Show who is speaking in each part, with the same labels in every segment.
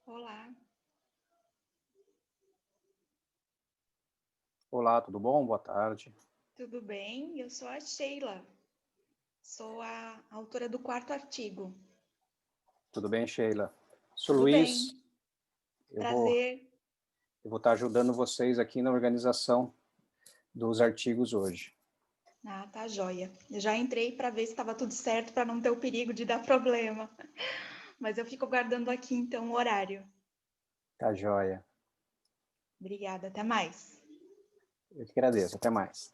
Speaker 1: Olá,
Speaker 2: Olá, tudo bom? Boa tarde.
Speaker 1: tudo bem? Eu sou a Sheila, sou a autora do quarto artigo.
Speaker 2: Tudo bem, Sheila? Sou
Speaker 1: Tudo
Speaker 2: Luiz.
Speaker 1: bem?
Speaker 2: Eu vou,
Speaker 1: Prazer.
Speaker 2: eu vou estar ajudando vocês aqui na organização dos artigos hoje.
Speaker 1: Ah, tá joia. Eu já entrei para ver se estava tudo certo para não ter o perigo de dar problema. Mas eu fico guardando aqui então o horário.
Speaker 2: Tá joia.
Speaker 1: Obrigada, até mais.
Speaker 2: Eu que agradeço. Até mais.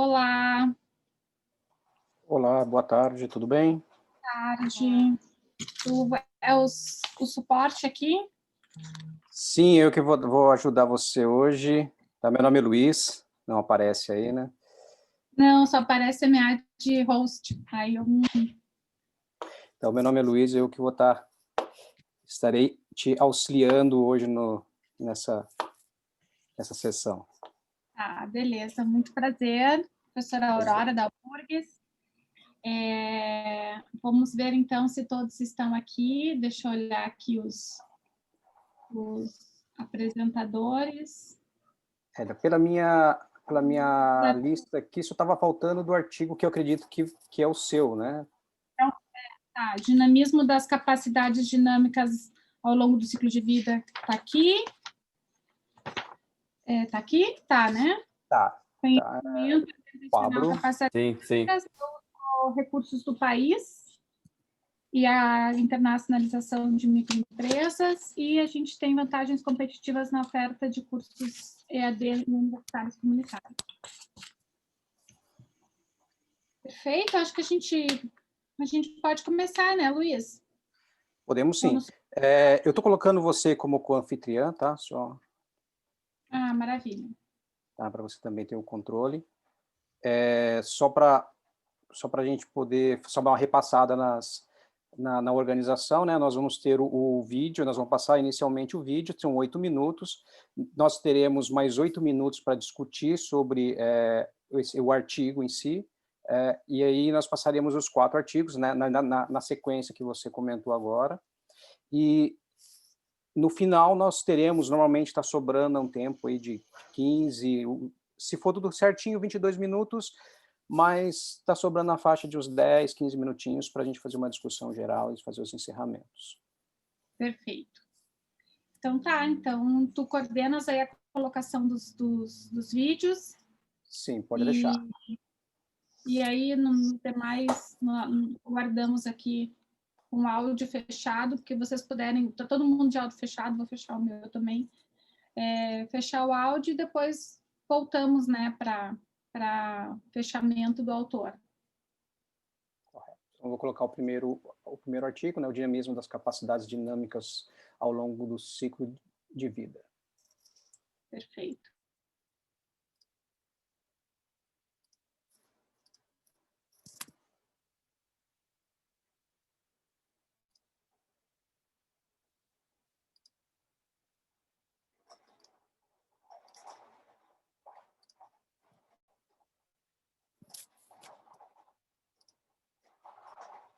Speaker 3: Olá,
Speaker 2: Olá, boa tarde, tudo bem?
Speaker 3: tarde. Tu é o suporte aqui?
Speaker 2: Sim, eu que vou ajudar você hoje. Tá, meu nome é Luiz, não aparece aí, né?
Speaker 3: Não, só aparece a minha de host. Aí eu
Speaker 2: Então, meu nome é Luiz, eu que estarei te auxiliando hoje nessa sessão.
Speaker 3: beleza, muito prazer. Professora
Speaker 2: Prazer.
Speaker 3: Aurora da URGS. Vamos ver então se todos estão aqui. Deixa eu olhar aqui os apresentadores.
Speaker 2: Pela minha lista aqui, só estava faltando do artigo que eu acredito que é o seu, né?
Speaker 3: Então, dinamismo das capacidades dinâmicas ao longo do ciclo de vida está aqui. Está aqui? Tá, né?
Speaker 2: Tá.
Speaker 3: Conhecimento
Speaker 2: Pablo.
Speaker 3: capacidade
Speaker 4: Sim.
Speaker 3: recursos do país e a internacionalização de microempresas, e a gente tem vantagens competitivas na oferta de cursos EAD universitários comunitários. Perfeito, acho que a gente pode começar, né, Luiz?
Speaker 2: Podemos sim. Eu estou colocando você como co-anfitriã, tá?
Speaker 3: Maravilha.
Speaker 2: Tá? Para você também ter o controle. Só para a gente poder só dar uma repassada na organização, né? Nós vamos ter o vídeo, nós vamos passar inicialmente o vídeo, são 8 minutos, nós teremos mais 8 minutos para discutir sobre o artigo em si, e aí nós passaremos os 4 artigos, né, na sequência que você comentou agora, e no final nós teremos, normalmente está sobrando um tempo aí de 15, se for tudo certinho, 22 minutos, mas está sobrando na faixa de uns 10, 15 minutinhos para a gente fazer uma discussão geral e fazer os encerramentos.
Speaker 3: Perfeito. Então tu coordenas aí a colocação dos vídeos.
Speaker 2: Sim, pode deixar.
Speaker 3: E aí, no demais, guardamos aqui um áudio fechado, porque vocês puderem, está todo mundo de áudio fechado, vou fechar o meu também, fechar o áudio e depois voltamos, né, para fechamento do autor.
Speaker 2: Correto. Então, vou colocar o primeiro artigo, né, o dinamismo das capacidades dinâmicas ao longo do ciclo de vida.
Speaker 3: Perfeito.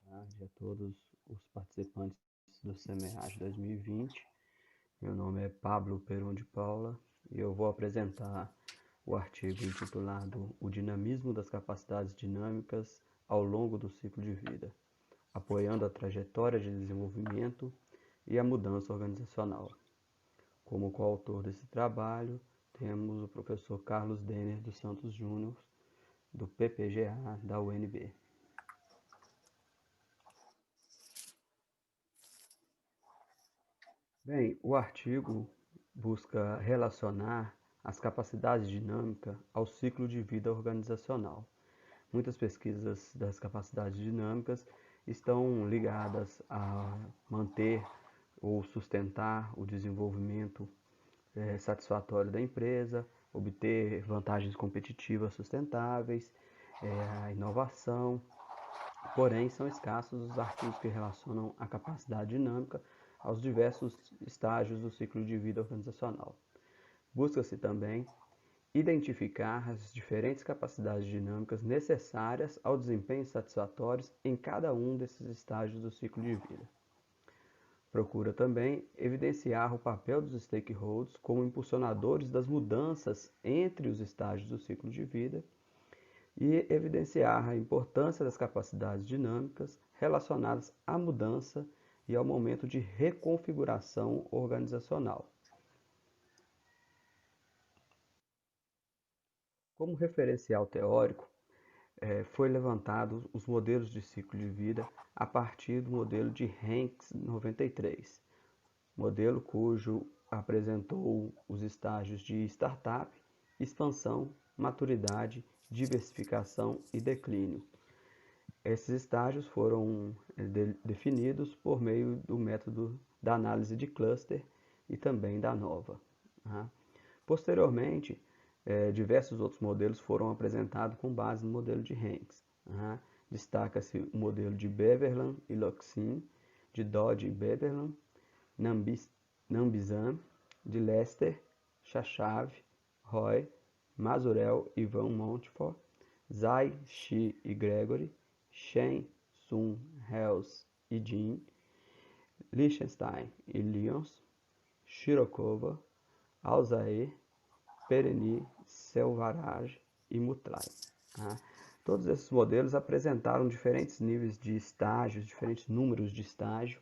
Speaker 4: Boa tarde a todos os participantes do SEMEAGE 2020. Meu nome é Pablo Peron de Paula e eu vou apresentar o artigo intitulado O Dinamismo das Capacidades Dinâmicas ao longo do ciclo de vida, apoiando a trajetória de desenvolvimento e a mudança organizacional. Como coautor desse trabalho, temos o professor Carlos Denner dos Santos Júnior, do PPGA da UNB. Bem, o artigo busca relacionar as capacidades dinâmicas ao ciclo de vida organizacional. Muitas pesquisas das capacidades dinâmicas estão ligadas a manter ou sustentar o desenvolvimento satisfatório da empresa, obter vantagens competitivas sustentáveis, a inovação. Porém, são escassos os artigos que relacionam a capacidade dinâmica aos diversos estágios do ciclo de vida organizacional. Busca-se também identificar as diferentes capacidades dinâmicas necessárias ao desempenho satisfatório em cada um desses estágios do ciclo de vida. Procura também evidenciar o papel dos stakeholders como impulsionadores das mudanças entre os estágios do ciclo de vida e evidenciar a importância das capacidades dinâmicas relacionadas à mudança e ao momento de reconfiguração organizacional. Como referencial teórico, foi levantado os modelos de ciclo de vida a partir do modelo de Hanks 93, modelo cujo apresentou os estágios de startup expansão, maturidade, diversificação e declínio. Esses estágios foram definidos por meio do método da análise de cluster e também da NOVA. Tá? Posteriormente, diversos outros modelos foram apresentados com base no modelo de Hanks. Tá? Destaca-se o modelo de Beverland e Loxin, de Dodge e Beverland, Nambizan, de Lester, Chachav, Roy, Mazurel e Van Montfort, Zai, Shi e Gregory, Shen, Sun, Hels e Jin, Liechtenstein e Lyons, Shirokova, Alzair, Pereni, Selvaraj e Mutlai. Tá? Todos esses modelos apresentaram diferentes níveis de estágios, diferentes números de estágio,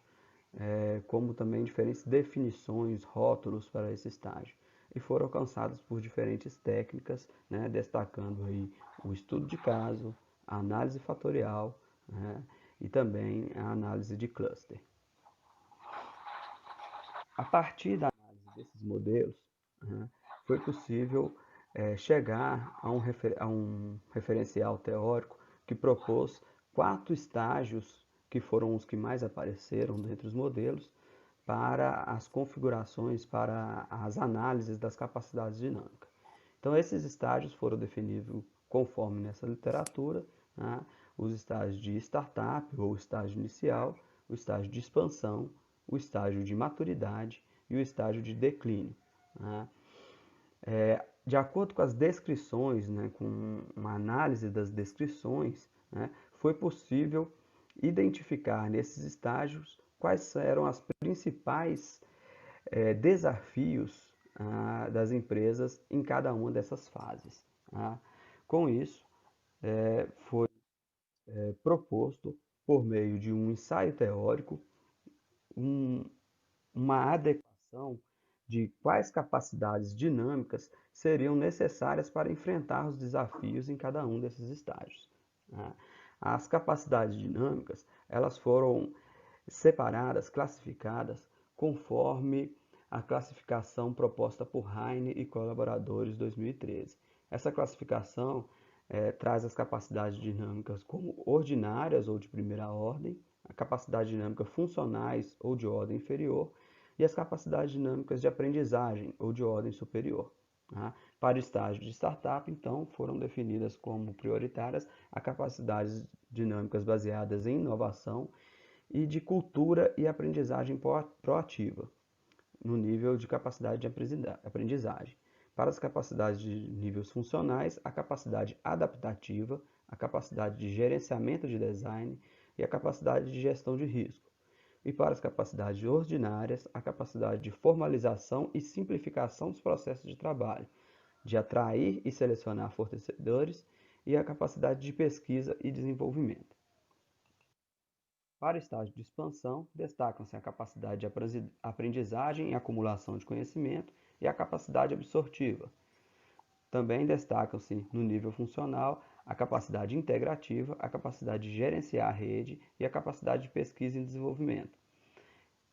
Speaker 4: como também diferentes definições, rótulos para esse estágio. E foram alcançados por diferentes técnicas, né, destacando aí o estudo de caso, a análise fatorial, né, e também a análise de cluster. A partir da análise desses modelos, né, foi possível chegar a um referencial teórico que propôs 4 estágios, que foram os que mais apareceram dentre os modelos, para as configurações, para as análises das capacidades dinâmicas. Então, esses estágios foram definidos conforme nessa literatura, né, os estágios de startup ou estágio inicial, o estágio de expansão, o estágio de maturidade e o estágio de declínio. Né. De acordo com as descrições, né, com uma análise das descrições, né, foi possível identificar nesses estágios quais eram os principais desafios das empresas em cada uma dessas fases. Tá? Com isso, foi proposto, por meio de um ensaio teórico, uma adequação de quais capacidades dinâmicas seriam necessárias para enfrentar os desafios em cada um desses estágios. Tá? As capacidades dinâmicas, elas foram separadas, classificadas, conforme a classificação proposta por Heine e colaboradores 2013. Essa classificação traz as capacidades dinâmicas como ordinárias ou de primeira ordem, a capacidade dinâmica funcionais ou de ordem inferior e as capacidades dinâmicas de aprendizagem ou de ordem superior. Tá? Para o estágio de startup, então, foram definidas como prioritárias as capacidades dinâmicas baseadas em inovação e de cultura e aprendizagem proativa, no nível de capacidade de aprendizagem. Para as capacidades de níveis funcionais, a capacidade adaptativa, a capacidade de gerenciamento de design e a capacidade de gestão de risco. E para as capacidades ordinárias, a capacidade de formalização e simplificação dos processos de trabalho, de atrair e selecionar fornecedores e a capacidade de pesquisa e desenvolvimento. Para o estágio de expansão, destacam-se a capacidade de aprendizagem e acumulação de conhecimento e a capacidade absortiva. Também destacam-se, no nível funcional, a capacidade integrativa, a capacidade de gerenciar a rede e a capacidade de pesquisa e desenvolvimento.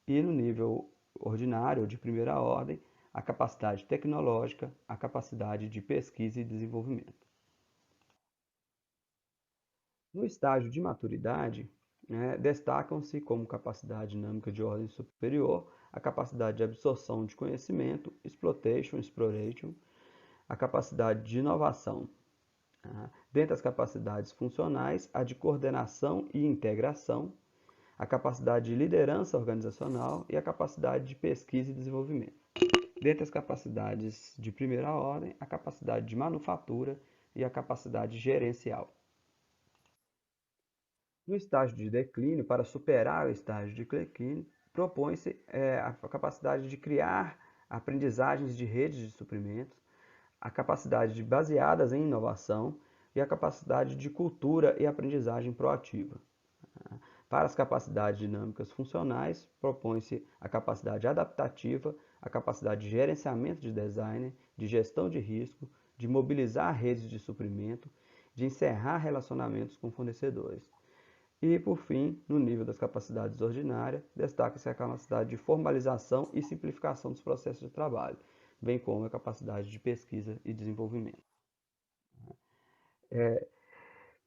Speaker 4: E no nível ordinário ou de primeira ordem, a capacidade tecnológica, a capacidade de pesquisa e desenvolvimento. No estágio de maturidade, destacam-se como capacidade dinâmica de ordem superior, a capacidade de absorção de conhecimento, exploration, a capacidade de inovação. Dentre as capacidades funcionais, a de coordenação e integração, a capacidade de liderança organizacional e a capacidade de pesquisa e desenvolvimento. Dentre as capacidades de primeira ordem, a capacidade de manufatura e a capacidade gerencial. No estágio de declínio, para superar o estágio de declínio, propõe-se a capacidade de criar aprendizagens de redes de suprimentos, a capacidade baseadas em inovação e a capacidade de cultura e aprendizagem proativa. Para as capacidades dinâmicas funcionais, propõe-se a capacidade adaptativa, a capacidade de gerenciamento de design, de gestão de risco, de mobilizar redes de suprimento, de encerrar relacionamentos com fornecedores. E, por fim, no nível das capacidades ordinárias, destaca-se a capacidade de formalização e simplificação dos processos de trabalho, bem como a capacidade de pesquisa e desenvolvimento.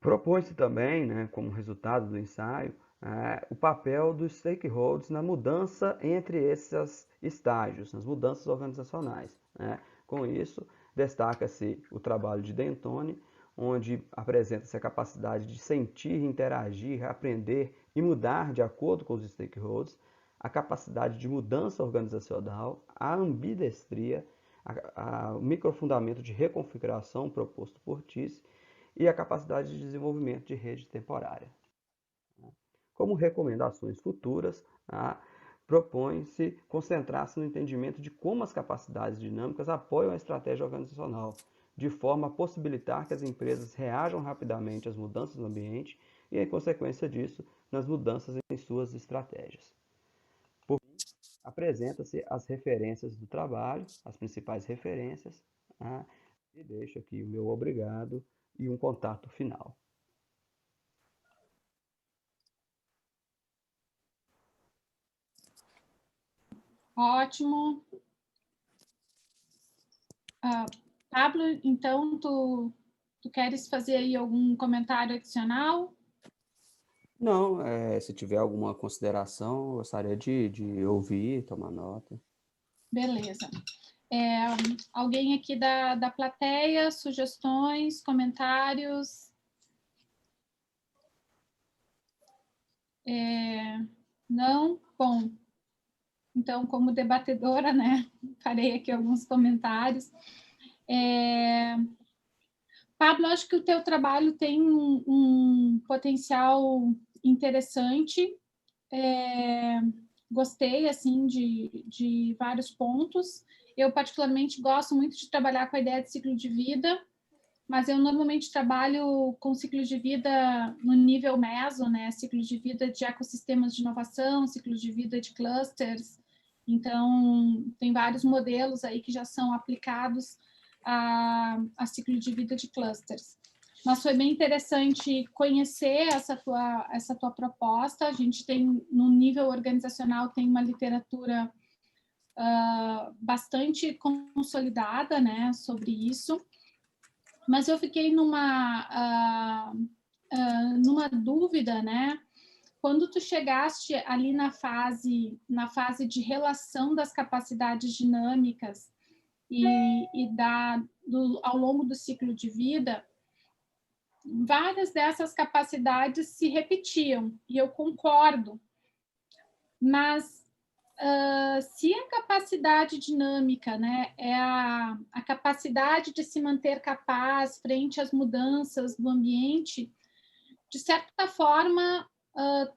Speaker 4: Propõe-se também, né, como resultado do ensaio, o papel dos stakeholders na mudança entre esses estágios, nas mudanças organizacionais, né? Com isso, destaca-se o trabalho de D'Antoni, onde apresenta-se a capacidade de sentir, interagir, aprender e mudar de acordo com os stakeholders, a capacidade de mudança organizacional, a ambidestria, o microfundamento de reconfiguração proposto por Thysse e a capacidade de desenvolvimento de rede temporária. Como recomendações futuras, propõe-se concentrar-se no entendimento de como as capacidades dinâmicas apoiam a estratégia organizacional, de forma a possibilitar que as empresas reajam rapidamente às mudanças no ambiente e, em consequência disso, nas mudanças em suas estratégias. Por fim, apresenta-se as referências do trabalho, as principais referências, e deixo aqui o meu obrigado e um contato final.
Speaker 3: Ótimo. Pablo, então, tu queres fazer aí algum comentário adicional?
Speaker 4: Não, se tiver alguma consideração, eu gostaria de ouvir, tomar nota.
Speaker 3: Beleza. Alguém aqui da plateia, sugestões, comentários? Não? Bom, então, como debatedora, né, farei aqui alguns comentários. Pablo, acho que o teu trabalho tem um potencial interessante. Gostei, assim, de vários pontos. Eu, particularmente, gosto muito de trabalhar com a ideia de ciclo de vida, mas eu normalmente trabalho com ciclos de vida no nível meso, né? Ciclo de vida de ecossistemas de inovação, ciclo de vida de clusters. Então, tem vários modelos aí que já são aplicados a ciclo de vida de clusters. Mas foi bem interessante conhecer essa tua proposta. A gente tem, no nível organizacional, tem uma literatura bastante consolidada, né, sobre isso. Mas eu fiquei numa dúvida, né? Quando tu chegaste ali na fase de relação das capacidades dinâmicas ao longo do ciclo de vida, várias dessas capacidades se repetiam, e eu concordo. Mas se a capacidade dinâmica, né, é a capacidade de se manter capaz frente às mudanças do ambiente, de certa forma,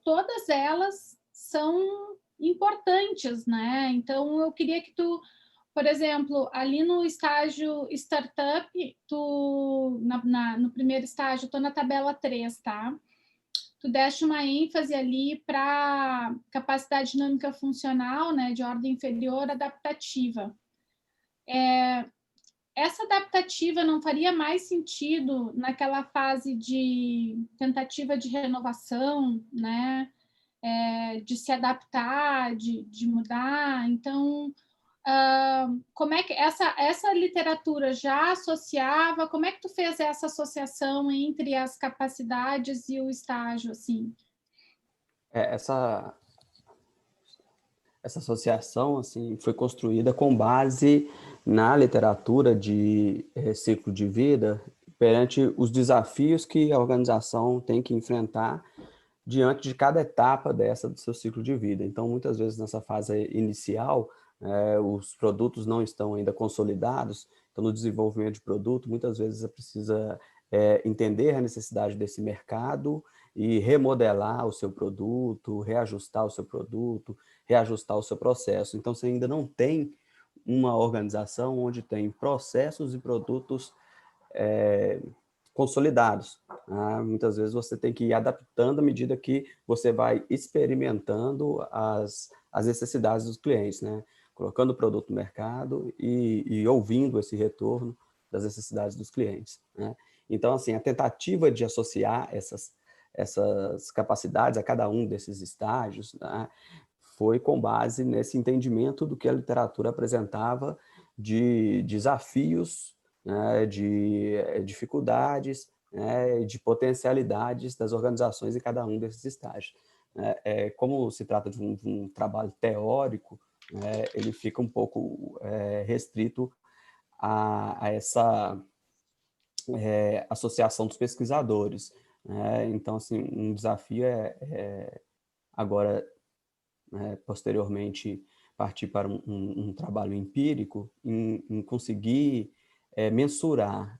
Speaker 3: todas elas são importantes, né? Então, eu queria que tu, por exemplo, ali no estágio startup, no primeiro estágio, estou na tabela 3, tá? Tu deste uma ênfase ali para capacidade dinâmica funcional, né, de ordem inferior, adaptativa. Essa adaptativa não faria mais sentido naquela fase de tentativa de renovação, né, de se adaptar, de mudar? Então, como é que essa literatura já associava? Como é que tu fez essa associação entre as capacidades e o estágio, assim?
Speaker 4: Essa associação assim, foi construída com base na literatura de ciclo de vida perante os desafios que a organização tem que enfrentar diante de cada etapa do seu ciclo de vida. Então, muitas vezes, nessa fase inicial, os produtos não estão ainda consolidados, então, no desenvolvimento de produto, muitas vezes é precisa entender a necessidade desse mercado e remodelar o seu produto, reajustar o seu produto, reajustar o seu processo. Então, você ainda não tem uma organização onde tem processos e produtos consolidados. Muitas vezes você tem que ir adaptando à medida que você vai experimentando as necessidades dos clientes, né? Colocando o produto no mercado e ouvindo esse retorno das necessidades dos clientes, né? Então, assim, a tentativa de associar essas capacidades a cada um desses estágios, né, foi com base nesse entendimento do que a literatura apresentava de desafios, né, de dificuldades, né, de potencialidades das organizações em cada um desses estágios. Como se trata de um trabalho teórico, ele fica um pouco restrito a essa associação dos pesquisadores. Então, assim, um desafio agora, posteriormente, partir para um trabalho empírico em conseguir mensurar.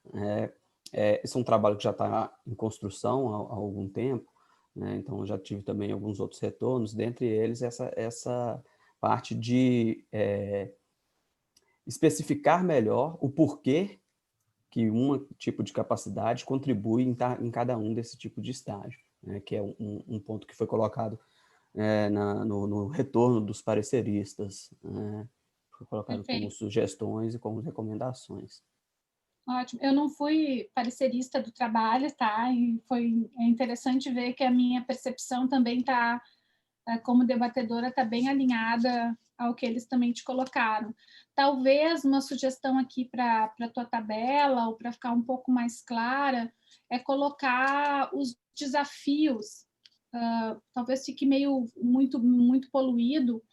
Speaker 4: Esse é um trabalho que já está em construção há algum tempo, né? Então, eu já tive também alguns outros retornos, dentre eles essa parte de especificar melhor o porquê que um tipo de capacidade contribui em cada um desse tipo de estágio, né? Que é um ponto que foi colocado no retorno dos pareceristas, né? Foi colocado como
Speaker 3: Perfeito.
Speaker 4: sugestões e como recomendações.
Speaker 3: Ótimo. Eu não fui parecerista do trabalho, tá? E é interessante ver que a minha percepção também está, como debatedora, está bem alinhada ao que eles também te colocaram. Talvez uma sugestão aqui para a tua tabela, ou para ficar um pouco mais clara, é colocar os desafios. Talvez fique meio muito poluído.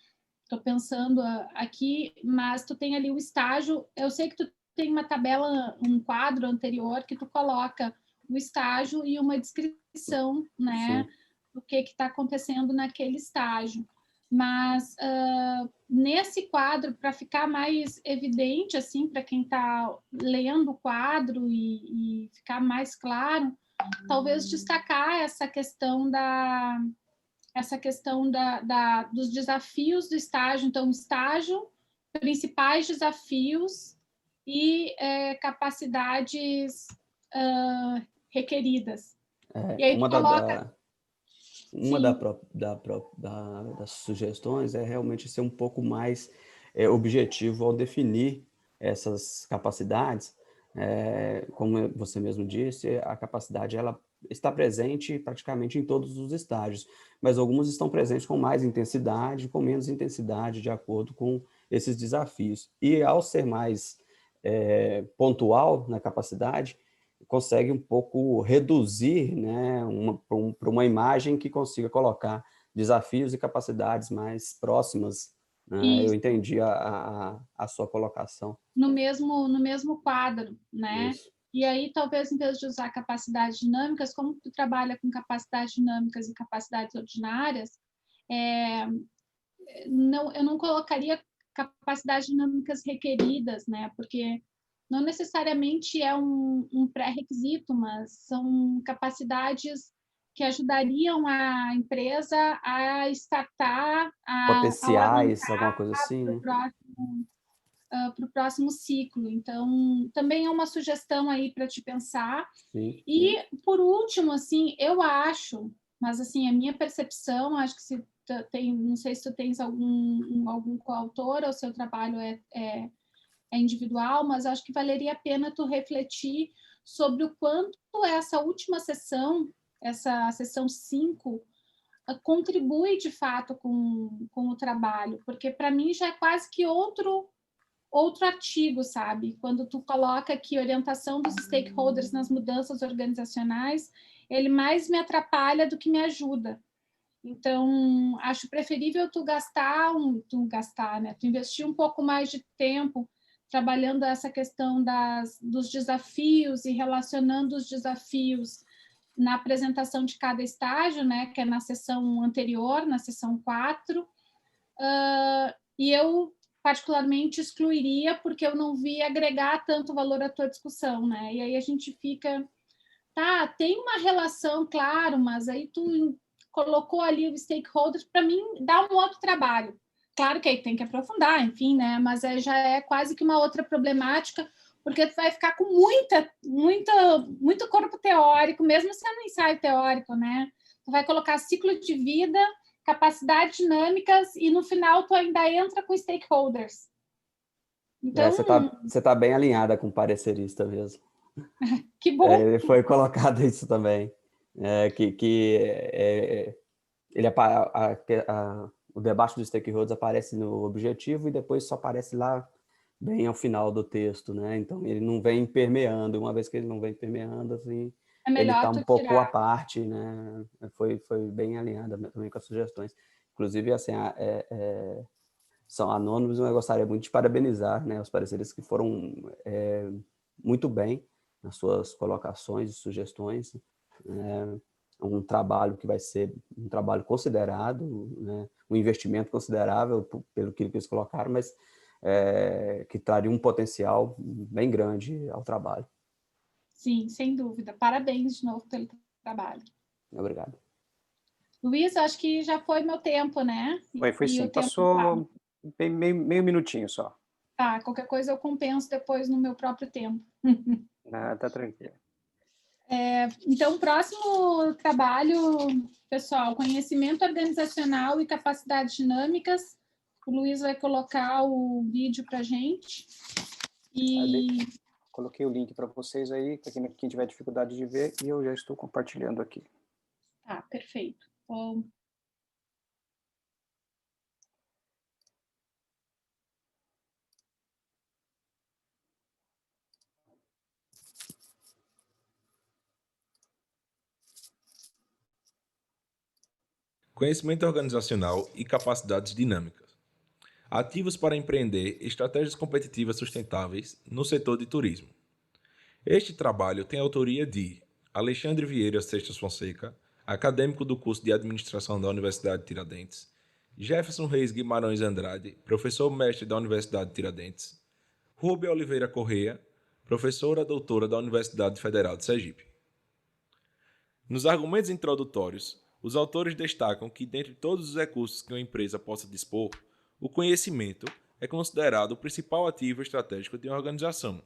Speaker 3: Estou pensando aqui, mas tu tem ali o estágio. Eu sei que tu tem uma tabela, um quadro anterior que tu coloca o estágio e uma descrição, né,
Speaker 4: Sim.
Speaker 3: do que está acontecendo naquele estágio. Mas nesse quadro, para ficar mais evidente assim para quem está lendo o quadro e ficar mais claro, talvez destacar essa questão dos desafios do estágio. Então, estágio, principais desafios e capacidades requeridas. E aí tu coloca...
Speaker 4: Uma das sugestões é realmente ser um pouco mais objetivo ao definir essas capacidades. Como você mesmo disse, a capacidade ela está presente praticamente em todos os estágios, mas algumas estão presentes com mais intensidade, com menos intensidade, de acordo com esses desafios. E ao ser mais pontual na capacidade, consegue um pouco reduzir, né, para uma imagem que consiga colocar desafios e capacidades mais próximas, né? Eu entendi a sua colocação.
Speaker 3: No mesmo quadro, né?
Speaker 4: Isso.
Speaker 3: E aí, talvez, em vez de usar capacidades dinâmicas, como tu trabalha com capacidades dinâmicas e capacidades ordinárias, eu não colocaria capacidades dinâmicas requeridas, né? Porque não necessariamente é um pré-requisito, mas são capacidades que ajudariam a empresa a startar, a
Speaker 4: Potenciais, alguma coisa assim, né?
Speaker 3: para o próximo ciclo. Então, também é uma sugestão aí para te pensar.
Speaker 4: Sim.
Speaker 3: E, por último, assim, eu acho, mas assim, a minha percepção, acho que se tem, não sei se tu tens algum coautor, ou o seu trabalho é individual, mas acho que valeria a pena tu refletir sobre o quanto essa última sessão, essa sessão 5, contribui de fato com o trabalho, porque para mim já é quase que outro artigo, sabe? Quando tu coloca aqui orientação dos stakeholders nas mudanças organizacionais, ele mais me atrapalha do que me ajuda. Então, acho preferível tu né? Tu investir um pouco mais de tempo trabalhando essa questão dos desafios e relacionando os desafios na apresentação de cada estágio, né? Que é na sessão anterior, na sessão 4. E eu particularmente excluiria porque eu não vi agregar tanto valor à tua discussão, né? E aí a gente fica, tá, tem uma relação, claro, mas aí tu colocou ali o stakeholders, para mim dá um outro trabalho. Claro que aí tem que aprofundar, enfim, né? Mas já é quase que uma outra problemática, porque tu vai ficar com muito corpo teórico, mesmo sendo um ensaio teórico, né? Tu vai colocar ciclo de vida, capacidades dinâmicas e no final tu ainda entra com stakeholders. Então,
Speaker 4: Você tá bem alinhada com o parecerista mesmo.
Speaker 3: Que bom.
Speaker 4: Foi colocado isso também. O debate dos stakeholders aparece no objetivo e depois só aparece lá bem ao final do texto, né? Então ele não vem permeando, uma vez que ele não vem permeando, assim,
Speaker 3: É
Speaker 4: ele está
Speaker 3: melhor
Speaker 4: um
Speaker 3: tu
Speaker 4: pouco à
Speaker 3: tirar.
Speaker 4: parte, né? Foi bem alinhada também com as sugestões. Inclusive, assim, são anônimos, mas eu gostaria muito de parabenizar, né, os pareceres que foram muito bem nas suas colocações e sugestões. Um trabalho que vai ser um trabalho considerado, né, um investimento considerável pelo que eles colocaram, mas que traria um potencial bem grande ao trabalho.
Speaker 3: Sim, sem dúvida. Parabéns de novo pelo trabalho.
Speaker 4: Obrigado.
Speaker 3: Luiz, acho que já foi meu tempo, né?
Speaker 2: Foi
Speaker 3: E
Speaker 2: sim,
Speaker 3: o tempo
Speaker 2: passou meio minutinho só.
Speaker 3: tá, qualquer coisa eu compenso depois no meu próprio tempo.
Speaker 2: Ah, tá tranquilo.
Speaker 3: Então, o próximo trabalho, pessoal, conhecimento organizacional e capacidades dinâmicas. O Luiz vai colocar o vídeo para a gente. E
Speaker 2: Coloquei o link para vocês aí, para quem tiver dificuldade de ver, e eu já estou compartilhando aqui.
Speaker 3: tá, perfeito. Bom,
Speaker 5: Conhecimento organizacional e capacidades dinâmicas. Ativos para empreender estratégias competitivas sustentáveis no setor de turismo. Este trabalho tem autoria de Alexandre Vieira Seixas Fonseca, acadêmico do curso de Administração da Universidade de Tiradentes, Jefferson Reis Guimarães Andrade, professor mestre da Universidade de Tiradentes, Rúbia Oliveira Correia, professora doutora da Universidade Federal de Sergipe. Nos argumentos introdutórios, os autores destacam que, dentre todos os recursos que uma empresa possa dispor, o conhecimento é considerado o principal ativo estratégico de uma organização,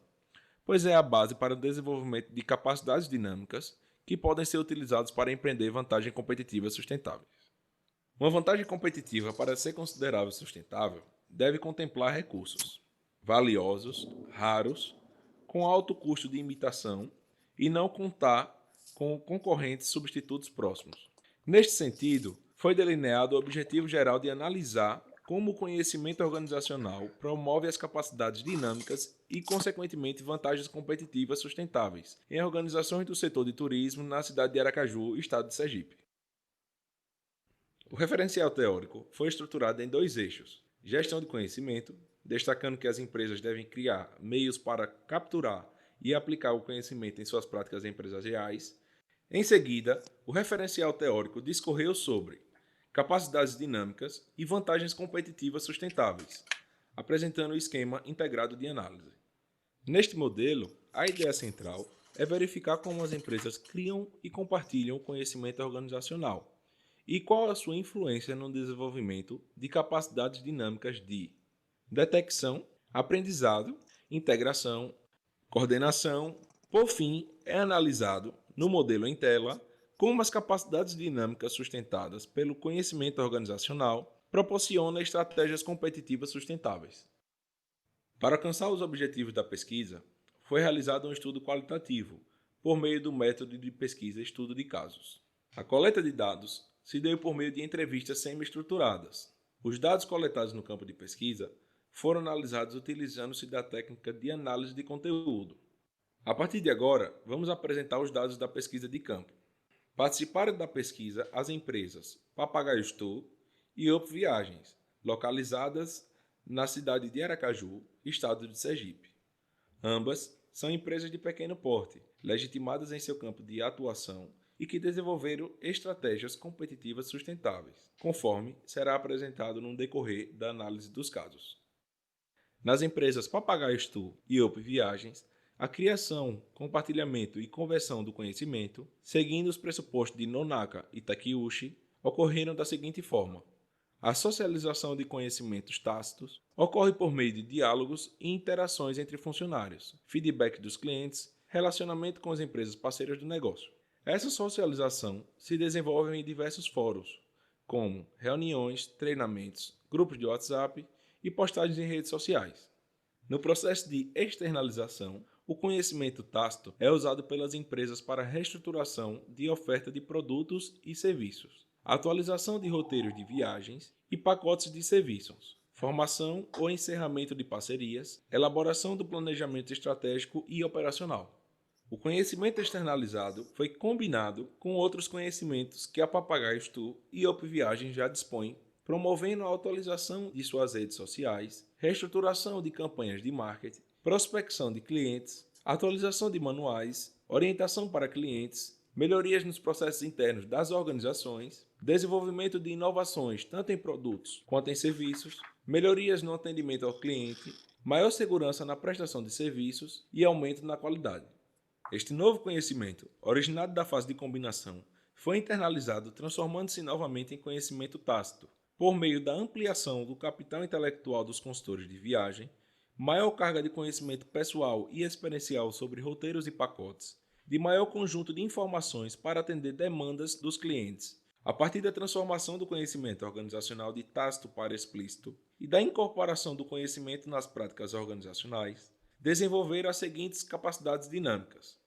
Speaker 5: pois é a base para o desenvolvimento de capacidades dinâmicas que podem ser utilizadas para empreender vantagens competitivas sustentáveis. Uma vantagem competitiva, para ser considerável sustentável, deve contemplar recursos valiosos, raros, com alto custo de imitação e não contar com concorrentes substitutos próximos. Neste sentido, foi delineado o objetivo geral de analisar como o conhecimento organizacional promove as capacidades dinâmicas e, consequentemente, vantagens competitivas sustentáveis em organizações do setor de turismo na cidade de Aracaju, estado de Sergipe. O referencial teórico foi estruturado em 2 eixos: gestão de conhecimento, destacando que as empresas devem criar meios para capturar e aplicar o conhecimento em suas práticas empresariais. Em seguida, o referencial teórico discorreu sobre capacidades dinâmicas e vantagens competitivas sustentáveis, apresentando o esquema integrado de análise. Neste modelo, a ideia central é verificar como as empresas criam e compartilham o conhecimento organizacional e qual a sua influência no desenvolvimento de capacidades dinâmicas de detecção, aprendizado, integração, coordenação. Por fim, é analisado, no modelo em tela, como as capacidades dinâmicas sustentadas pelo conhecimento organizacional proporcionam estratégias competitivas sustentáveis. Para alcançar os objetivos da pesquisa, foi realizado um estudo qualitativo por meio do método de pesquisa estudo de casos. A coleta de dados se deu por meio de entrevistas semi-estruturadas. Os dados coletados no campo de pesquisa foram analisados utilizando-se da técnica de análise de conteúdo. A partir de agora, vamos apresentar os dados da pesquisa de campo. Participaram da pesquisa as empresas Papagaio Tour e Up Viagens, localizadas na cidade de Aracaju, estado de Sergipe. Ambas são empresas de pequeno porte, legitimadas em seu campo de atuação e que desenvolveram estratégias competitivas sustentáveis, conforme será apresentado no decorrer da análise dos casos. Nas empresas Papagaio Tour e Up Viagens, a criação, compartilhamento e conversão do conhecimento, seguindo os pressupostos de Nonaka e Takeuchi, ocorreram da seguinte forma: a socialização de conhecimentos tácitos ocorre por meio de diálogos e interações entre funcionários, feedback dos clientes, relacionamento com as empresas parceiras do negócio. Essa socialização se desenvolve em diversos fóruns, como reuniões, treinamentos, grupos de WhatsApp e postagens em redes sociais. No processo de externalização, o conhecimento tácito é usado pelas empresas para a reestruturação de oferta de produtos e serviços, atualização de roteiros de viagens e pacotes de serviços, formação ou encerramento de parcerias, elaboração do planejamento estratégico e operacional. O conhecimento externalizado foi combinado com outros conhecimentos que a Papagaios Tour e Open Viagens já dispõem, promovendo a atualização de suas redes sociais, reestruturação de campanhas de marketing, prospecção de clientes, atualização de manuais, orientação para clientes, melhorias nos processos internos das organizações, desenvolvimento de inovações tanto em produtos quanto em serviços, melhorias no atendimento ao cliente, maior segurança na prestação de serviços e aumento na qualidade. Este novo conhecimento, originado da fase de combinação, foi internalizado, transformando-se novamente em conhecimento tácito, por meio da ampliação do capital intelectual dos consultores de viagem, maior carga de conhecimento pessoal e experiencial sobre roteiros e pacotes, de maior conjunto de informações para atender demandas dos clientes, a partir da transformação do conhecimento organizacional de tácito para explícito e da incorporação do conhecimento nas práticas organizacionais, desenvolver as seguintes capacidades dinâmicas.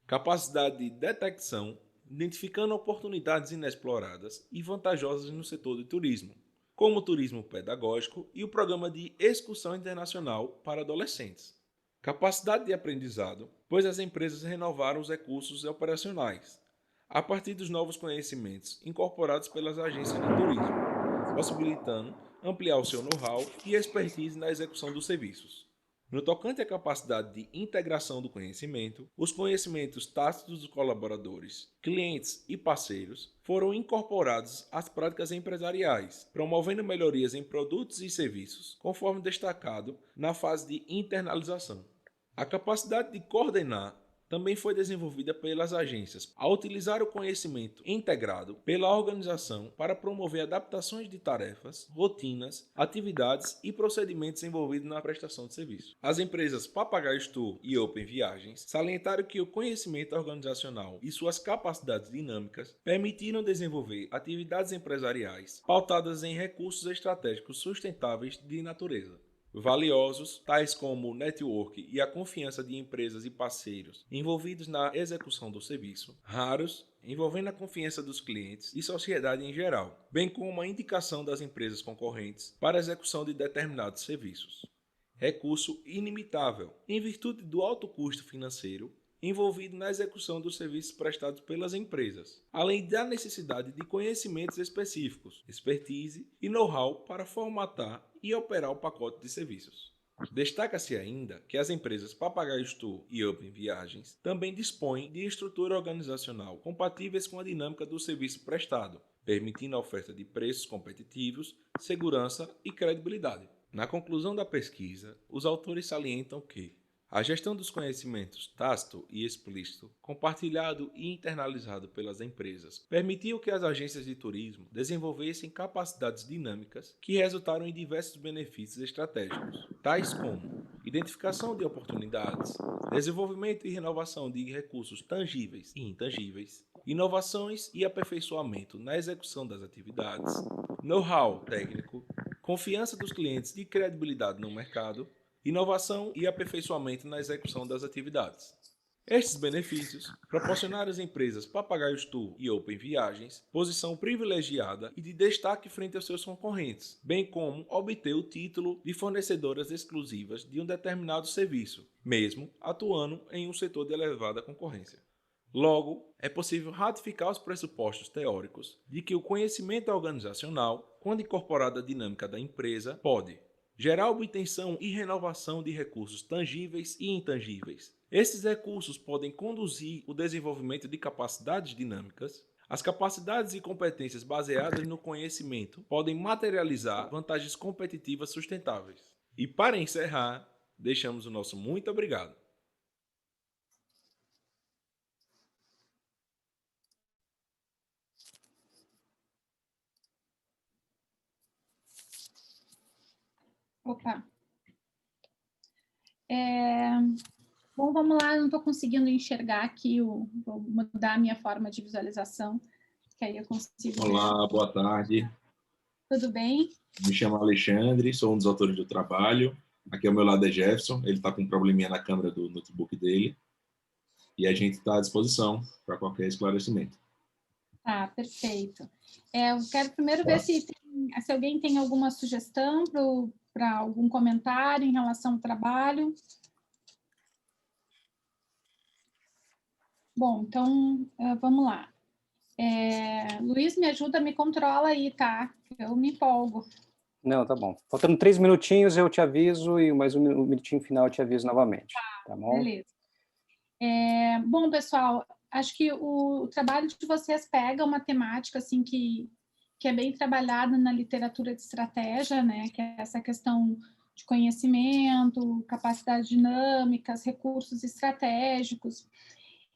Speaker 5: Capacidade de detecção, identificando oportunidades inexploradas e vantajosas no setor de turismo, como o turismo pedagógico e o programa de excursão internacional para adolescentes. Capacidade de aprendizado, pois as empresas renovaram os recursos operacionais, a partir dos novos conhecimentos incorporados pelas agências de turismo, possibilitando ampliar o seu know-how e expertise na execução dos serviços. No tocante à capacidade de integração do conhecimento, os conhecimentos tácitos dos colaboradores, clientes e parceiros foram incorporados às práticas empresariais, promovendo melhorias em produtos e serviços, conforme destacado na fase de internalização. A capacidade de coordenar também foi desenvolvida pelas agências ao utilizar o conhecimento integrado pela organização para promover adaptações de tarefas, rotinas, atividades e procedimentos envolvidos na prestação de serviço. As empresas Papagaios Tour e Open Viagens salientaram que o conhecimento organizacional e suas capacidades dinâmicas permitiram desenvolver atividades empresariais pautadas em recursos estratégicos sustentáveis de natureza. Valiosos, tais como o network e a confiança de empresas e parceiros envolvidos na execução do serviço. Raros, envolvendo a confiança dos clientes e sociedade em geral, bem como a indicação das empresas concorrentes para a execução de determinados serviços. Recurso ilimitável, em virtude do alto custo financeiro envolvido na execução dos serviços prestados pelas empresas, além da necessidade de conhecimentos específicos, expertise e know-how para formatar e operar o pacote de serviços. Destaca-se ainda que as empresas Papagaios Tour e Open Viagens também dispõem de estrutura organizacional compatíveis com a dinâmica do serviço prestado, permitindo a oferta de preços competitivos, segurança e credibilidade. Na conclusão da pesquisa, os autores salientam que a gestão dos conhecimentos tácito e explícito, compartilhado e internalizado pelas empresas, permitiu que as agências de turismo desenvolvessem capacidades dinâmicas que resultaram em diversos benefícios estratégicos, tais como identificação de oportunidades, desenvolvimento e renovação de recursos tangíveis e intangíveis, inovações e aperfeiçoamento na execução das atividades, know-how técnico, confiança dos clientes e credibilidade no mercado, inovação e aperfeiçoamento na execução das atividades. Estes benefícios proporcionaram às empresas Papagaios Tour e Open Viagens posição privilegiada e de destaque frente aos seus concorrentes, bem como obter o título de fornecedoras exclusivas de um determinado serviço, mesmo atuando em um setor de elevada concorrência. Logo, é possível ratificar os pressupostos teóricos de que o conhecimento organizacional, quando incorporado à dinâmica da empresa, pode gerar obtenção e renovação de recursos tangíveis e intangíveis. Esses recursos podem conduzir o desenvolvimento de capacidades dinâmicas. As capacidades e competências baseadas no conhecimento podem materializar vantagens competitivas sustentáveis. E para encerrar, deixamos o nosso muito obrigado.
Speaker 3: Opa. Bom, vamos lá, eu não estou conseguindo enxergar aqui, vou mudar a minha forma de visualização, que aí eu consigo...
Speaker 6: Olá, boa tarde.
Speaker 3: Tudo bem?
Speaker 6: Me chamo Alexandre, sou um dos autores do trabalho. Aqui ao meu lado é Jefferson, ele está com um probleminha na câmera do notebook dele. E a gente está à disposição para qualquer esclarecimento.
Speaker 3: Tá, perfeito. Eu quero primeiro ver se tem se alguém tem alguma sugestão para algum comentário em relação ao trabalho. Bom, então, vamos lá. Luiz, me ajuda, me controla aí, tá? Eu me empolgo.
Speaker 2: Não, tá bom. Faltando 3 minutinhos eu te aviso e mais um minutinho final eu te aviso novamente. Tá bom?
Speaker 3: Beleza. Bom, pessoal, acho que o trabalho de vocês pega uma temática assim que é bem trabalhada na literatura de estratégia, né? Que é essa questão de conhecimento, capacidades dinâmicas, recursos estratégicos.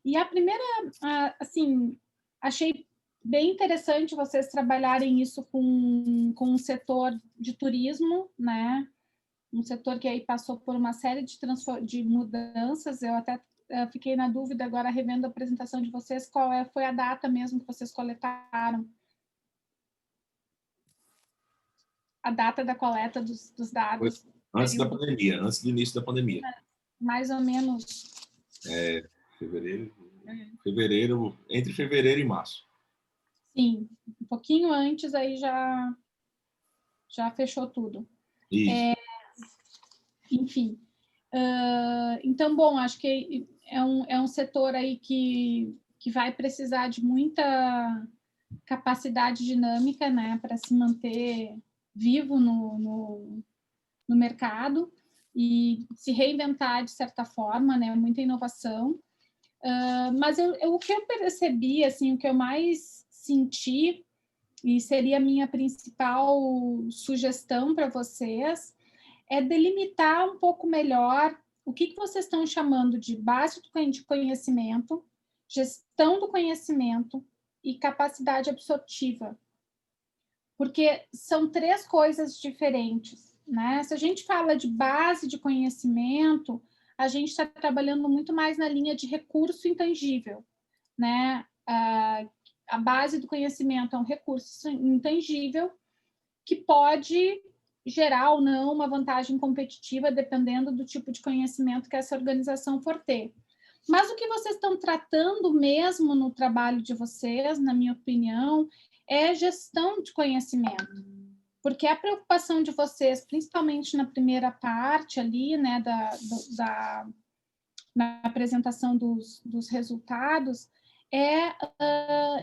Speaker 3: E a primeira, assim, achei bem interessante vocês trabalharem isso com o setor de turismo, né? Um setor que aí passou por uma série de mudanças. Eu até fiquei na dúvida agora, revendo a apresentação de vocês, foi a data mesmo que vocês coletaram? A data da coleta dos dados?
Speaker 6: Antes da pandemia, antes do início da pandemia.
Speaker 3: Mais ou menos.
Speaker 6: Fevereiro, entre fevereiro e março.
Speaker 3: Sim, um pouquinho antes aí já fechou tudo.
Speaker 6: Isso.
Speaker 3: Enfim. Então, bom, acho que é um setor aí que vai precisar de muita capacidade dinâmica, né, para se manter vivo no mercado e se reinventar de certa forma, né, muita inovação. Mas o que eu percebi, assim, o que eu mais senti, e seria a minha principal sugestão para vocês, é delimitar um pouco melhor o que vocês estão chamando de base de conhecimento, gestão do conhecimento e capacidade absortiva. Porque são 3 coisas diferentes, né? Se a gente fala de base de conhecimento, a gente está trabalhando muito mais na linha de recurso intangível, né? A base do conhecimento é um recurso intangível que pode gerar ou não uma vantagem competitiva, dependendo do tipo de conhecimento que essa organização for ter. Mas o que vocês estão tratando mesmo no trabalho de vocês, na minha opinião, é gestão de conhecimento. Porque a preocupação de vocês, principalmente na primeira parte ali, né, na apresentação dos resultados, é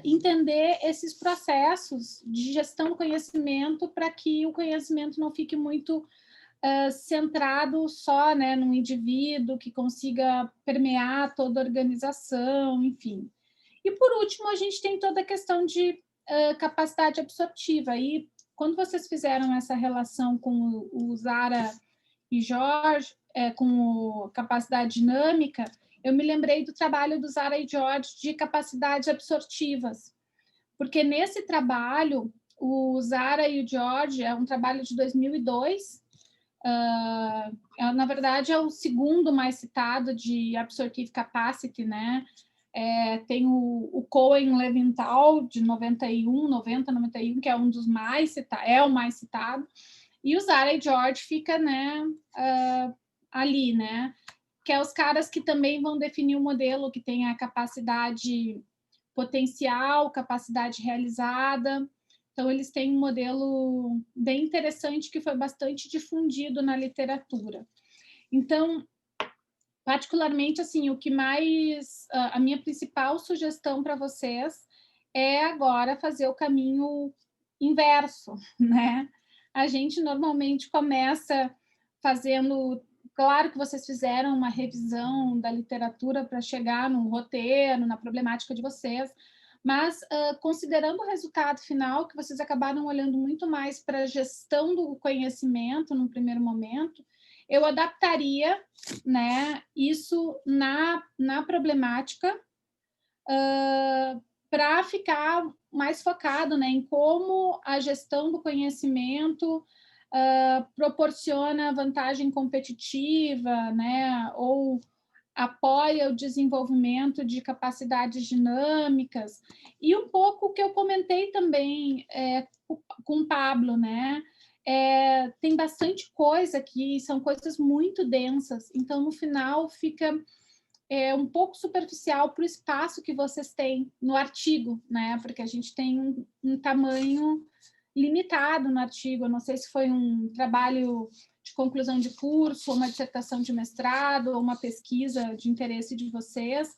Speaker 3: entender esses processos de gestão do conhecimento para que o conhecimento não fique muito centrado só, né, num indivíduo que consiga permear toda a organização, enfim. E, por último, a gente tem toda a questão de capacidade absortiva. E quando vocês fizeram essa relação com o Zara e Jorge, com capacidade dinâmica, eu me lembrei do trabalho do Zara e Jorge de capacidades absortivas, porque nesse trabalho, o Zara e o Jorge, é um trabalho de 2002, na verdade é o segundo mais citado de absorptive capacity, né? Tem o Cohen-Leventhal, de 91, que é um dos mais citados, é o mais citado, e o Zara e George fica, né, ali, né, que é os caras que também vão definir o modelo, que tem a capacidade potencial, capacidade realizada. Então, eles têm um modelo bem interessante que foi bastante difundido na literatura. Então, particularmente, assim, o que mais... A minha principal sugestão para vocês é agora fazer o caminho inverso, né? A gente normalmente começa fazendo... Claro que vocês fizeram uma revisão da literatura para chegar no roteiro, na problemática de vocês, mas considerando o resultado final, que vocês acabaram olhando muito mais para a gestão do conhecimento no primeiro momento, eu adaptaria, né, isso na problemática para ficar mais focado, né, em como a gestão do conhecimento proporciona vantagem competitiva, né, ou apoia o desenvolvimento de capacidades dinâmicas, e um pouco o que eu comentei também com o Pablo, né? Tem bastante coisa aqui, são coisas muito densas, então no final fica um pouco superficial para o espaço que vocês têm no artigo, né? Porque a gente tem um tamanho limitado no artigo. Eu não sei se foi um trabalho de conclusão de curso, ou uma dissertação de mestrado, ou uma pesquisa de interesse de vocês.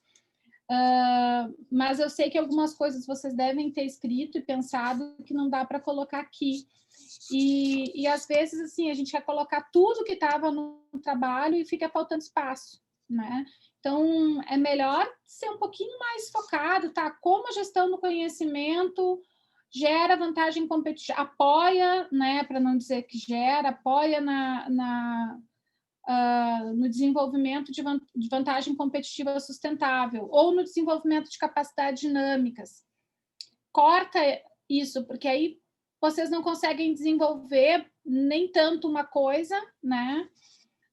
Speaker 3: Mas eu sei que algumas coisas vocês devem ter escrito e pensado que não dá para colocar aqui. E às vezes, assim, a gente quer colocar tudo que estava no trabalho e fica faltando espaço, né? Então, é melhor ser um pouquinho mais focado, tá? Como a gestão do conhecimento gera vantagem competitiva, apoia, né, para não dizer que gera, apoia no desenvolvimento de vantagem competitiva sustentável, ou no desenvolvimento de capacidades dinâmicas. Corta isso, porque aí vocês não conseguem desenvolver nem tanto uma coisa, né,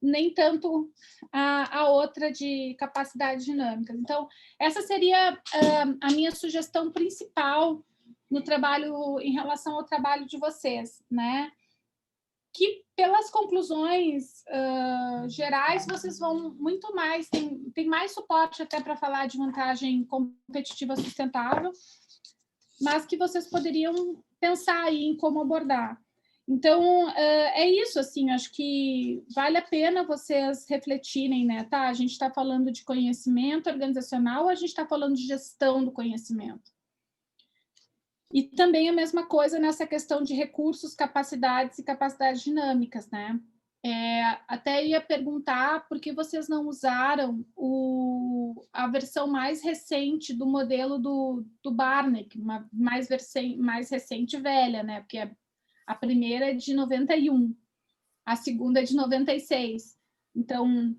Speaker 3: nem tanto a outra de capacidades dinâmicas. Então, essa seria a minha sugestão principal no trabalho, em relação ao trabalho de vocês, né? Que pelas conclusões gerais, vocês vão muito mais, tem mais suporte até para falar de vantagem competitiva sustentável, mas que vocês poderiam pensar aí em como abordar. Então, é isso, assim, acho que vale a pena vocês refletirem, né? Tá, a gente está falando de conhecimento organizacional, a gente está falando de gestão do conhecimento. E também a mesma coisa nessa questão de recursos, capacidades e capacidades dinâmicas, né? Até ia perguntar por que vocês não usaram a versão mais recente do modelo do Barnick, uma mais recente e velha, né? Porque a primeira é de 91, a segunda é de 96. Então,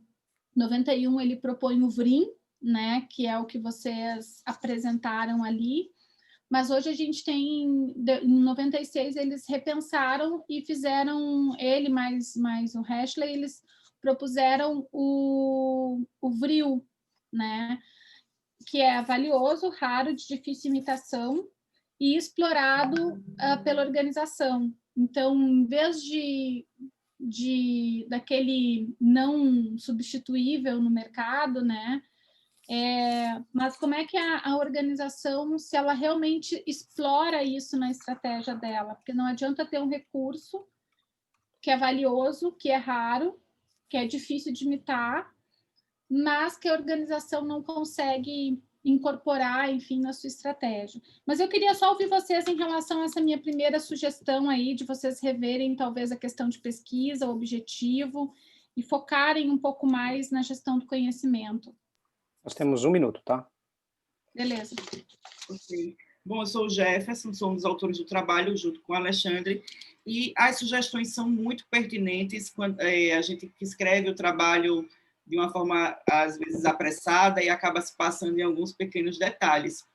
Speaker 3: 91 ele propõe o VRIM, né? Que é o que vocês apresentaram ali. Mas hoje a gente tem, em 96, eles repensaram e fizeram, ele mais o Hashley, eles propuseram o VRIL, né? Que é valioso, raro, de difícil imitação e explorado pela organização. Então, em vez daquele não substituível no mercado, né? Mas como é que a organização, se ela realmente explora isso na estratégia dela? Porque não adianta ter um recurso que é valioso, que é raro, que é difícil de imitar, mas que a organização não consegue incorporar, enfim, na sua estratégia. Mas eu queria só ouvir vocês em relação a essa minha primeira sugestão aí, de vocês reverem talvez a questão de pesquisa, o objetivo, e focarem um pouco mais na gestão do conhecimento.
Speaker 2: Nós temos 1 minuto, tá?
Speaker 3: Beleza.
Speaker 7: Ok. Bom, eu sou o Jefferson, sou um dos autores do trabalho, junto com o Alexandre, e as sugestões são muito pertinentes quando a gente escreve o trabalho de uma forma, às vezes, apressada e acaba se passando em alguns pequenos detalhes.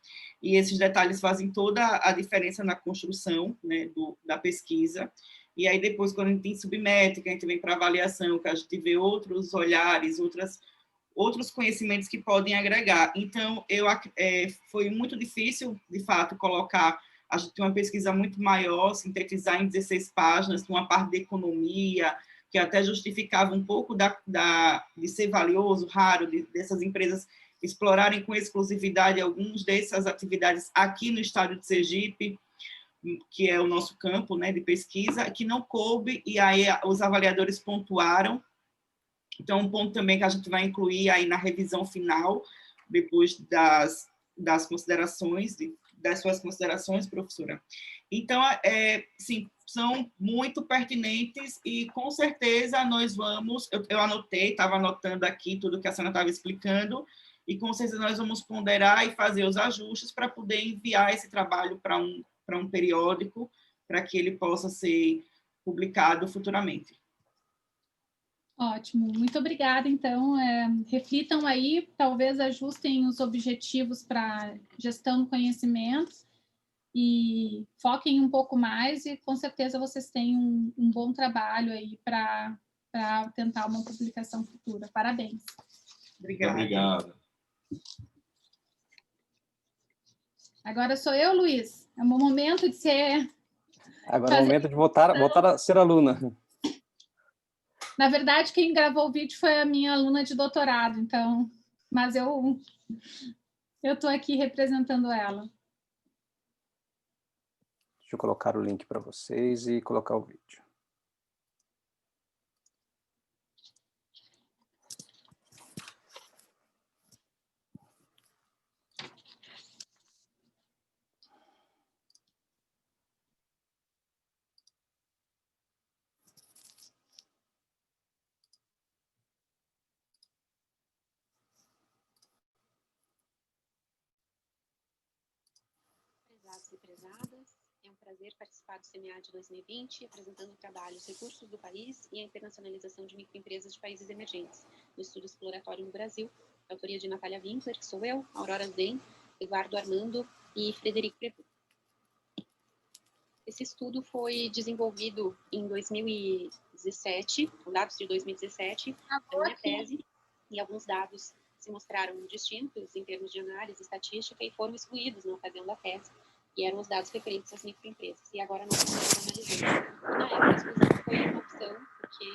Speaker 7: E esses detalhes fazem toda a diferença na construção, né, da pesquisa. E aí, depois, quando a gente submete, que a gente vem para avaliação, que a gente vê outros olhares, outros conhecimentos que podem agregar. Então, foi muito difícil, de fato, colocar, a gente tem uma pesquisa muito maior, sintetizar em 16 páginas, uma parte de economia, que até justificava um pouco de ser valioso, raro, dessas empresas explorarem com exclusividade algumas dessas atividades aqui no estado de Sergipe, que é o nosso campo, né, de pesquisa, que não coube, e aí os avaliadores pontuaram. Então, um ponto também que a gente vai incluir aí na revisão final, depois das considerações, das suas considerações, professora. Então, sim, são muito pertinentes e, com certeza, nós vamos... Eu anotei, estava anotando aqui tudo que a senhora estava explicando, e, com certeza, nós vamos ponderar e fazer os ajustes para poder enviar esse trabalho para um periódico, para que ele possa ser publicado futuramente.
Speaker 3: Ótimo, muito obrigada. Então, reflitam aí, talvez ajustem os objetivos para gestão do conhecimento e foquem um pouco mais e, com certeza, vocês têm um bom trabalho aí para tentar uma publicação futura. Parabéns.
Speaker 7: Obrigada.
Speaker 6: Obrigado.
Speaker 3: Agora sou eu, Luiz. É o meu momento de ser...
Speaker 2: Agora é o momento de voltar a ser aluna.
Speaker 3: Na verdade, quem gravou o vídeo foi a minha aluna de doutorado, então... Mas eu estou aqui representando ela.
Speaker 2: Deixa eu colocar o link para vocês e colocar o vídeo.
Speaker 8: Prezados e prezadas, é um prazer participar do CMA de 2020, apresentando o trabalho Os Recursos do País e a Internacionalização de Microempresas de Países Emergentes, no estudo exploratório no Brasil, de autoria de Natália Winkler, que sou eu, Aurora Zen, Eduardo Armando e Frederico Prebu. Esse estudo foi desenvolvido em 2017, com dados de 2017, da minha tese, e alguns dados se mostraram distintos em termos de análise estatística e foram excluídos na ocasião da tese, e eram os dados referentes às microempresas. E agora nós estamos analisando. Na época, a exclusão foi uma opção, porque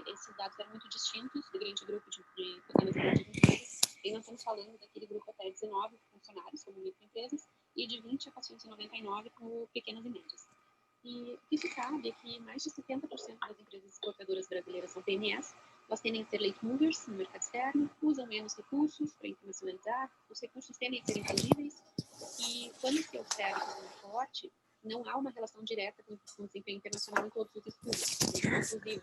Speaker 8: esses dados eram muito distintos do grande grupo de pequenas e médias empresas, e nós estamos falando daquele grupo até 19 funcionários como microempresas, e de 20 a 499 como pequenas e médias. E o que se sabe é que mais de 70% das empresas exportadoras brasileiras são PMEs. Elas tendem a ser late movers no mercado externo, usam menos recursos para internacionalizar, os recursos tendem a ser intangíveis, e quando se observa um forte, não há uma relação direta com o desempenho internacional em todos os estudos, inclusive.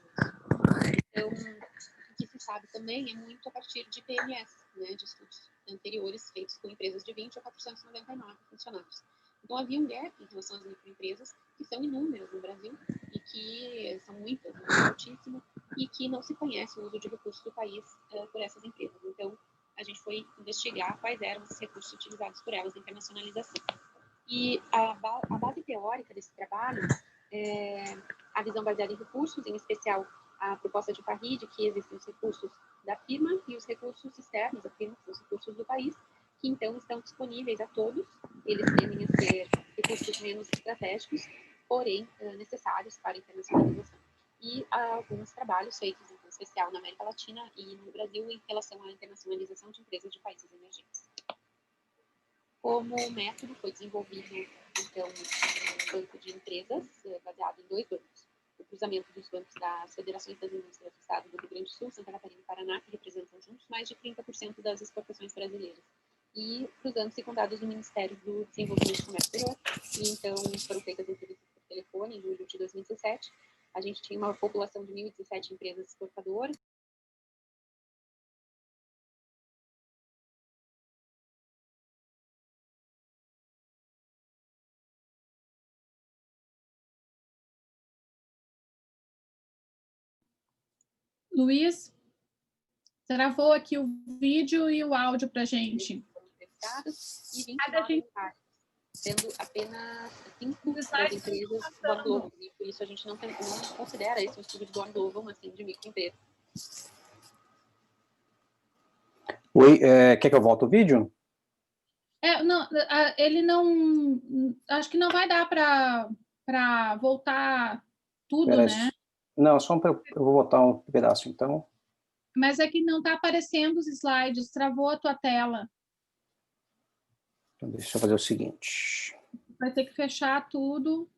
Speaker 8: Então, o que se sabe também é muito a partir de PMS, né, de estudos anteriores feitos com empresas de 20 a 499 funcionários. Então, havia um gap em relação às microempresas, que são inúmeras no Brasil, e que são muitas, altíssimo, e que não se conhece o uso de recursos do país por essas empresas. Então, a gente foi investigar quais eram os recursos utilizados por elas na internacionalização. E a base teórica desse trabalho é a visão baseada em recursos, em especial a proposta de Parry de que existem os recursos da firma e os recursos externos da firma, que são os recursos do país, que então estão disponíveis a todos. Eles tendem a ser recursos menos estratégicos, porém necessários para a internacionalização. E há alguns trabalhos feitos, em especial na América Latina e no Brasil, em relação à internacionalização de empresas de países emergentes. Como método, foi desenvolvido, então, um banco de empresas baseado em 2 bancos. O cruzamento dos bancos das Federações das Indústrias do Estado do Rio Grande do Sul, Santa Catarina e Paraná, que representam juntos mais de 30% das exportações brasileiras. E cruzando-se com dados do Ministério do Desenvolvimento e Comércio Exterior. E então foram feitas entrevistas por telefone em julho de 2017. A gente tinha uma população de 1.017 empresas exportadoras.
Speaker 3: Luiz, travou aqui o vídeo e o áudio para a gente.
Speaker 8: E 29 válidos, sendo apenas 5 das empresas Born Global. E por isso a gente não considera esse um estudo de Born Global, assim, de microempresa.
Speaker 2: Oi, quer que eu volte o vídeo?
Speaker 3: Não, ele não... Acho que não vai dar para voltar tudo, né?
Speaker 2: Não, eu vou botar um pedaço, então.
Speaker 3: Mas é que não está aparecendo os slides, travou a tua tela.
Speaker 2: Então, deixa eu fazer o seguinte.
Speaker 3: Vai ter que fechar tudo.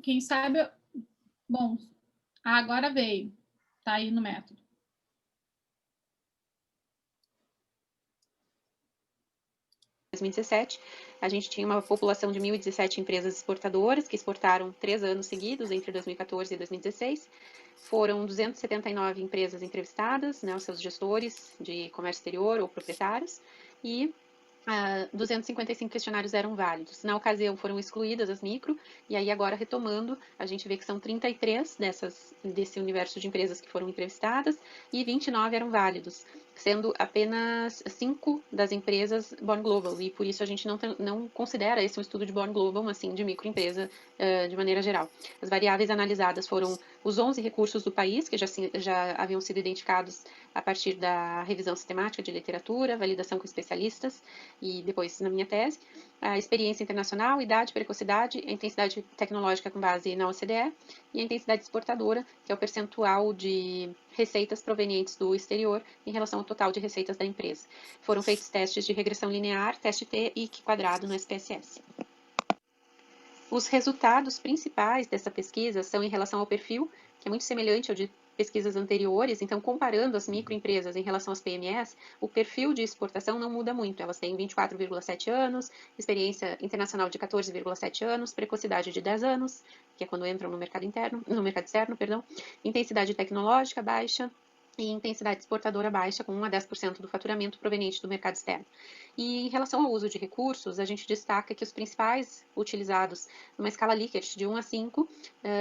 Speaker 3: Quem sabe... Bom, agora veio. Está aí no método.
Speaker 8: Em 2017, a gente tinha uma população de 1.017 empresas exportadoras que exportaram 3 anos seguidos, entre 2014 e 2016. Foram 279 empresas entrevistadas, né, os seus gestores de comércio exterior ou proprietários, e 255 questionários eram válidos. Na ocasião foram excluídas as micro, e aí agora retomando, a gente vê que são 33 desse universo de empresas que foram entrevistadas, e 29 eram válidos, sendo apenas 5 das empresas Born Global, e por isso a gente não considera esse um estudo de Born Global, assim, de microempresa de maneira geral. As variáveis analisadas foram os 11 recursos do país, que já haviam sido identificados a partir da revisão sistemática de literatura, validação com especialistas, e depois na minha tese, a experiência internacional, idade, precocidade, a intensidade tecnológica com base na OCDE e a intensidade exportadora, que é o percentual de receitas provenientes do exterior em relação ao total de receitas da empresa. Foram feitos testes de regressão linear, teste T e Q quadrado no SPSS. Os resultados principais dessa pesquisa são em relação ao perfil, que é muito semelhante ao de pesquisas anteriores. Então, comparando as microempresas em relação às PMEs, o perfil de exportação não muda muito. Elas têm 24,7 anos, experiência internacional de 14,7 anos, precocidade de 10 anos, que é quando entram no mercado externo, intensidade tecnológica baixa e intensidade exportadora baixa, com 1 a 10% do faturamento proveniente do mercado externo. E em relação ao uso de recursos, a gente destaca que os principais utilizados numa escala Likert de 1 a 5,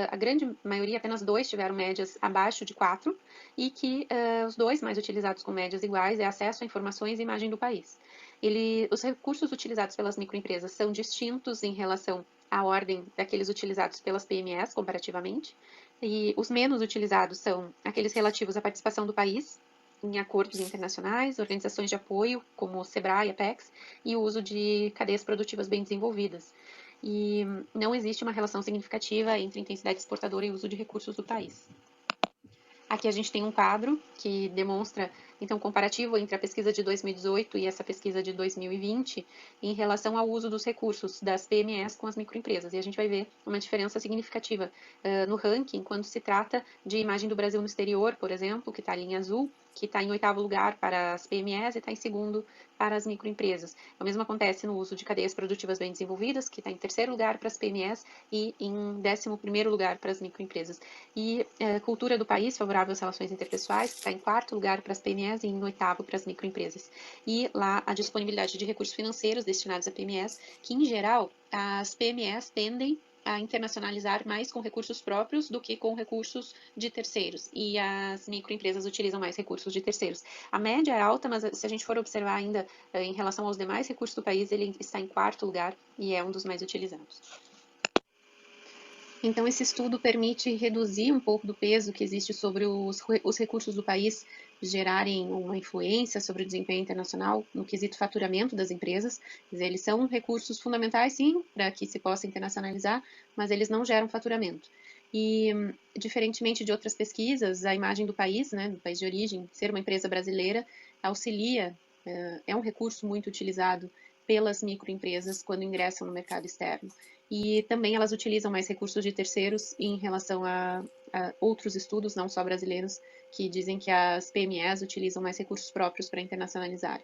Speaker 8: a grande maioria, apenas 2, tiveram médias abaixo de 4, e que os 2 mais utilizados com médias iguais é acesso a informações e imagem do país. Os recursos utilizados pelas microempresas são distintos em relação à ordem daqueles utilizados pelas PMEs, comparativamente, e os menos utilizados são aqueles relativos à participação do país em acordos internacionais, organizações de apoio, como o SEBRAE e a Apex, e o uso de cadeias produtivas bem desenvolvidas. E não existe uma relação significativa entre intensidade exportadora e uso de recursos do país. Aqui a gente tem um quadro que demonstra, então, um comparativo entre a pesquisa de 2018 e essa pesquisa de 2020 em relação ao uso dos recursos das PMEs com as microempresas. E a gente vai ver uma diferença significativa no ranking quando se trata de imagem do Brasil no exterior, por exemplo, que está ali em azul, que está em 8º lugar para as PMEs e está em 2º para as microempresas. O mesmo acontece no uso de cadeias produtivas bem desenvolvidas, que está em 3º lugar para as PMEs e em 11º lugar para as microempresas. E cultura do país, favorável às relações interpessoais, que está em 4º lugar para as PMEs e em 8º para as microempresas. E lá a disponibilidade de recursos financeiros destinados a PMEs, que em geral as PMEs tendem a internacionalizar mais com recursos próprios do que com recursos de terceiros, e as microempresas utilizam mais recursos de terceiros. A média é alta, mas se a gente for observar ainda em relação aos demais recursos do país, ele está em 4º lugar e é um dos mais utilizados. Então, esse estudo permite reduzir um pouco do peso que existe sobre os recursos do país gerarem uma influência sobre o desempenho internacional no quesito faturamento das empresas. Quer dizer, eles são recursos fundamentais, sim, para que se possa internacionalizar, mas eles não geram faturamento. E, diferentemente de outras pesquisas, a imagem do país, né, do país de origem, ser uma empresa brasileira, auxilia, é um recurso muito utilizado pelas microempresas quando ingressam no mercado externo. E também elas utilizam mais recursos de terceiros em relação a outros estudos, não só brasileiros, que dizem que as PMEs utilizam mais recursos próprios para internacionalizar.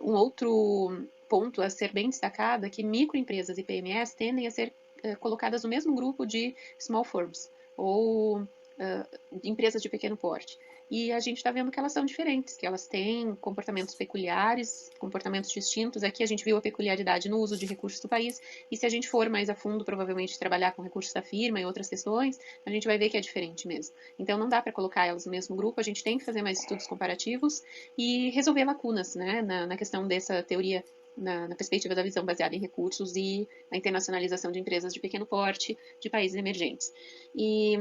Speaker 8: Um outro ponto a ser bem destacado é que microempresas e PMEs tendem a ser colocadas no mesmo grupo de small firms, ou empresas de pequeno porte. E a gente está vendo que elas são diferentes, que elas têm comportamentos peculiares, comportamentos distintos. Aqui a gente viu a peculiaridade no uso de recursos do país, e se a gente for mais a fundo, provavelmente trabalhar com recursos da firma e outras questões, a gente vai ver que é diferente mesmo. Então não dá para colocar elas no mesmo grupo, a gente tem que fazer mais estudos comparativos e resolver lacunas, né, na questão dessa teoria, na perspectiva da visão baseada em recursos e a internacionalização de empresas de pequeno porte, de países emergentes. E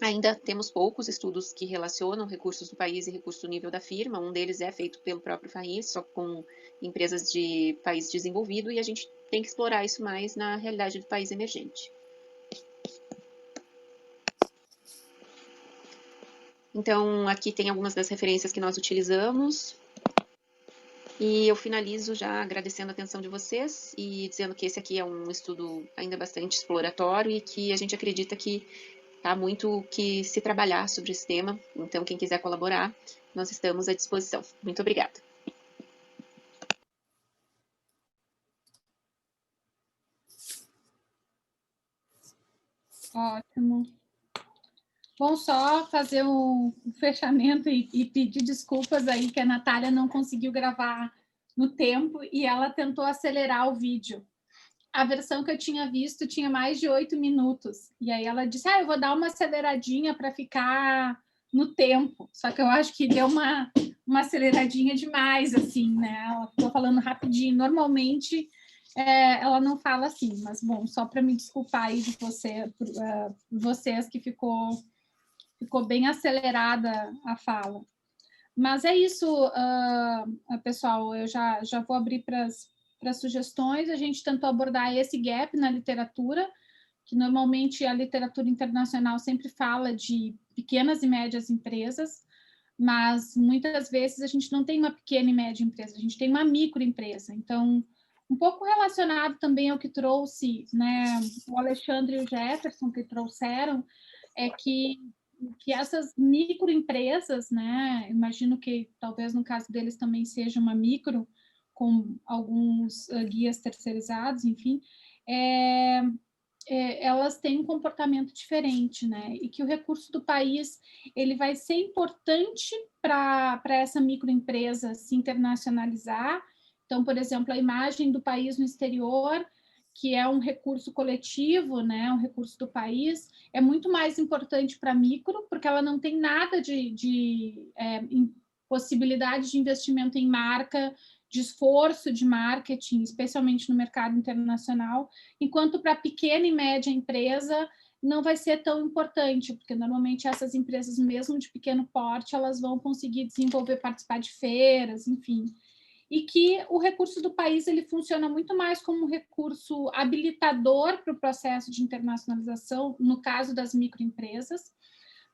Speaker 8: ainda temos poucos estudos que relacionam recursos do país e recurso do nível da firma. Um deles é feito pelo próprio país, só com empresas de país desenvolvido, e a gente tem que explorar isso mais na realidade do país emergente. Então, aqui tem algumas das referências que nós utilizamos. E eu finalizo já agradecendo a atenção de vocês e dizendo que esse aqui é um estudo ainda bastante exploratório e que a gente acredita que há muito que se trabalhar sobre esse tema. Então, quem quiser colaborar, nós estamos à disposição. Muito obrigada.
Speaker 3: Ótimo. Bom, só fazer um fechamento e pedir desculpas aí que a Natália não conseguiu gravar no tempo e ela tentou acelerar o vídeo. A versão que eu tinha visto tinha mais de 8 minutos. E aí ela disse, eu vou dar uma aceleradinha para ficar no tempo. Só que eu acho que deu uma aceleradinha demais, assim, né? Ela ficou falando rapidinho. Normalmente, ela não fala assim. Mas, bom, só para me desculpar aí de vocês que ficou bem acelerada a fala. Mas é isso, pessoal. Eu já vou abrir para sugestões. A gente tentou abordar esse gap na literatura, que normalmente a literatura internacional sempre fala de pequenas e médias empresas, mas muitas vezes a gente não tem uma pequena e média empresa, a gente tem uma microempresa. Então, um pouco relacionado também ao que trouxe, né, o Alexandre e o Jefferson, que trouxeram, é que essas microempresas, né, imagino que talvez no caso deles também seja uma micro, com alguns guias terceirizados, enfim, elas têm um comportamento diferente, né? E que o recurso do país ele vai ser importante para essa microempresa se internacionalizar. Então, por exemplo, a imagem do país no exterior, que é um recurso coletivo, né? Um recurso do país, é muito mais importante para a micro, porque ela não tem nada de possibilidade de investimento em marca, de esforço de marketing, especialmente no mercado internacional, enquanto para pequena e média empresa não vai ser tão importante, porque normalmente essas empresas, mesmo de pequeno porte, elas vão conseguir desenvolver, participar de feiras, enfim. E que o recurso do país ele funciona muito mais como um recurso habilitador para o processo de internacionalização, no caso das microempresas,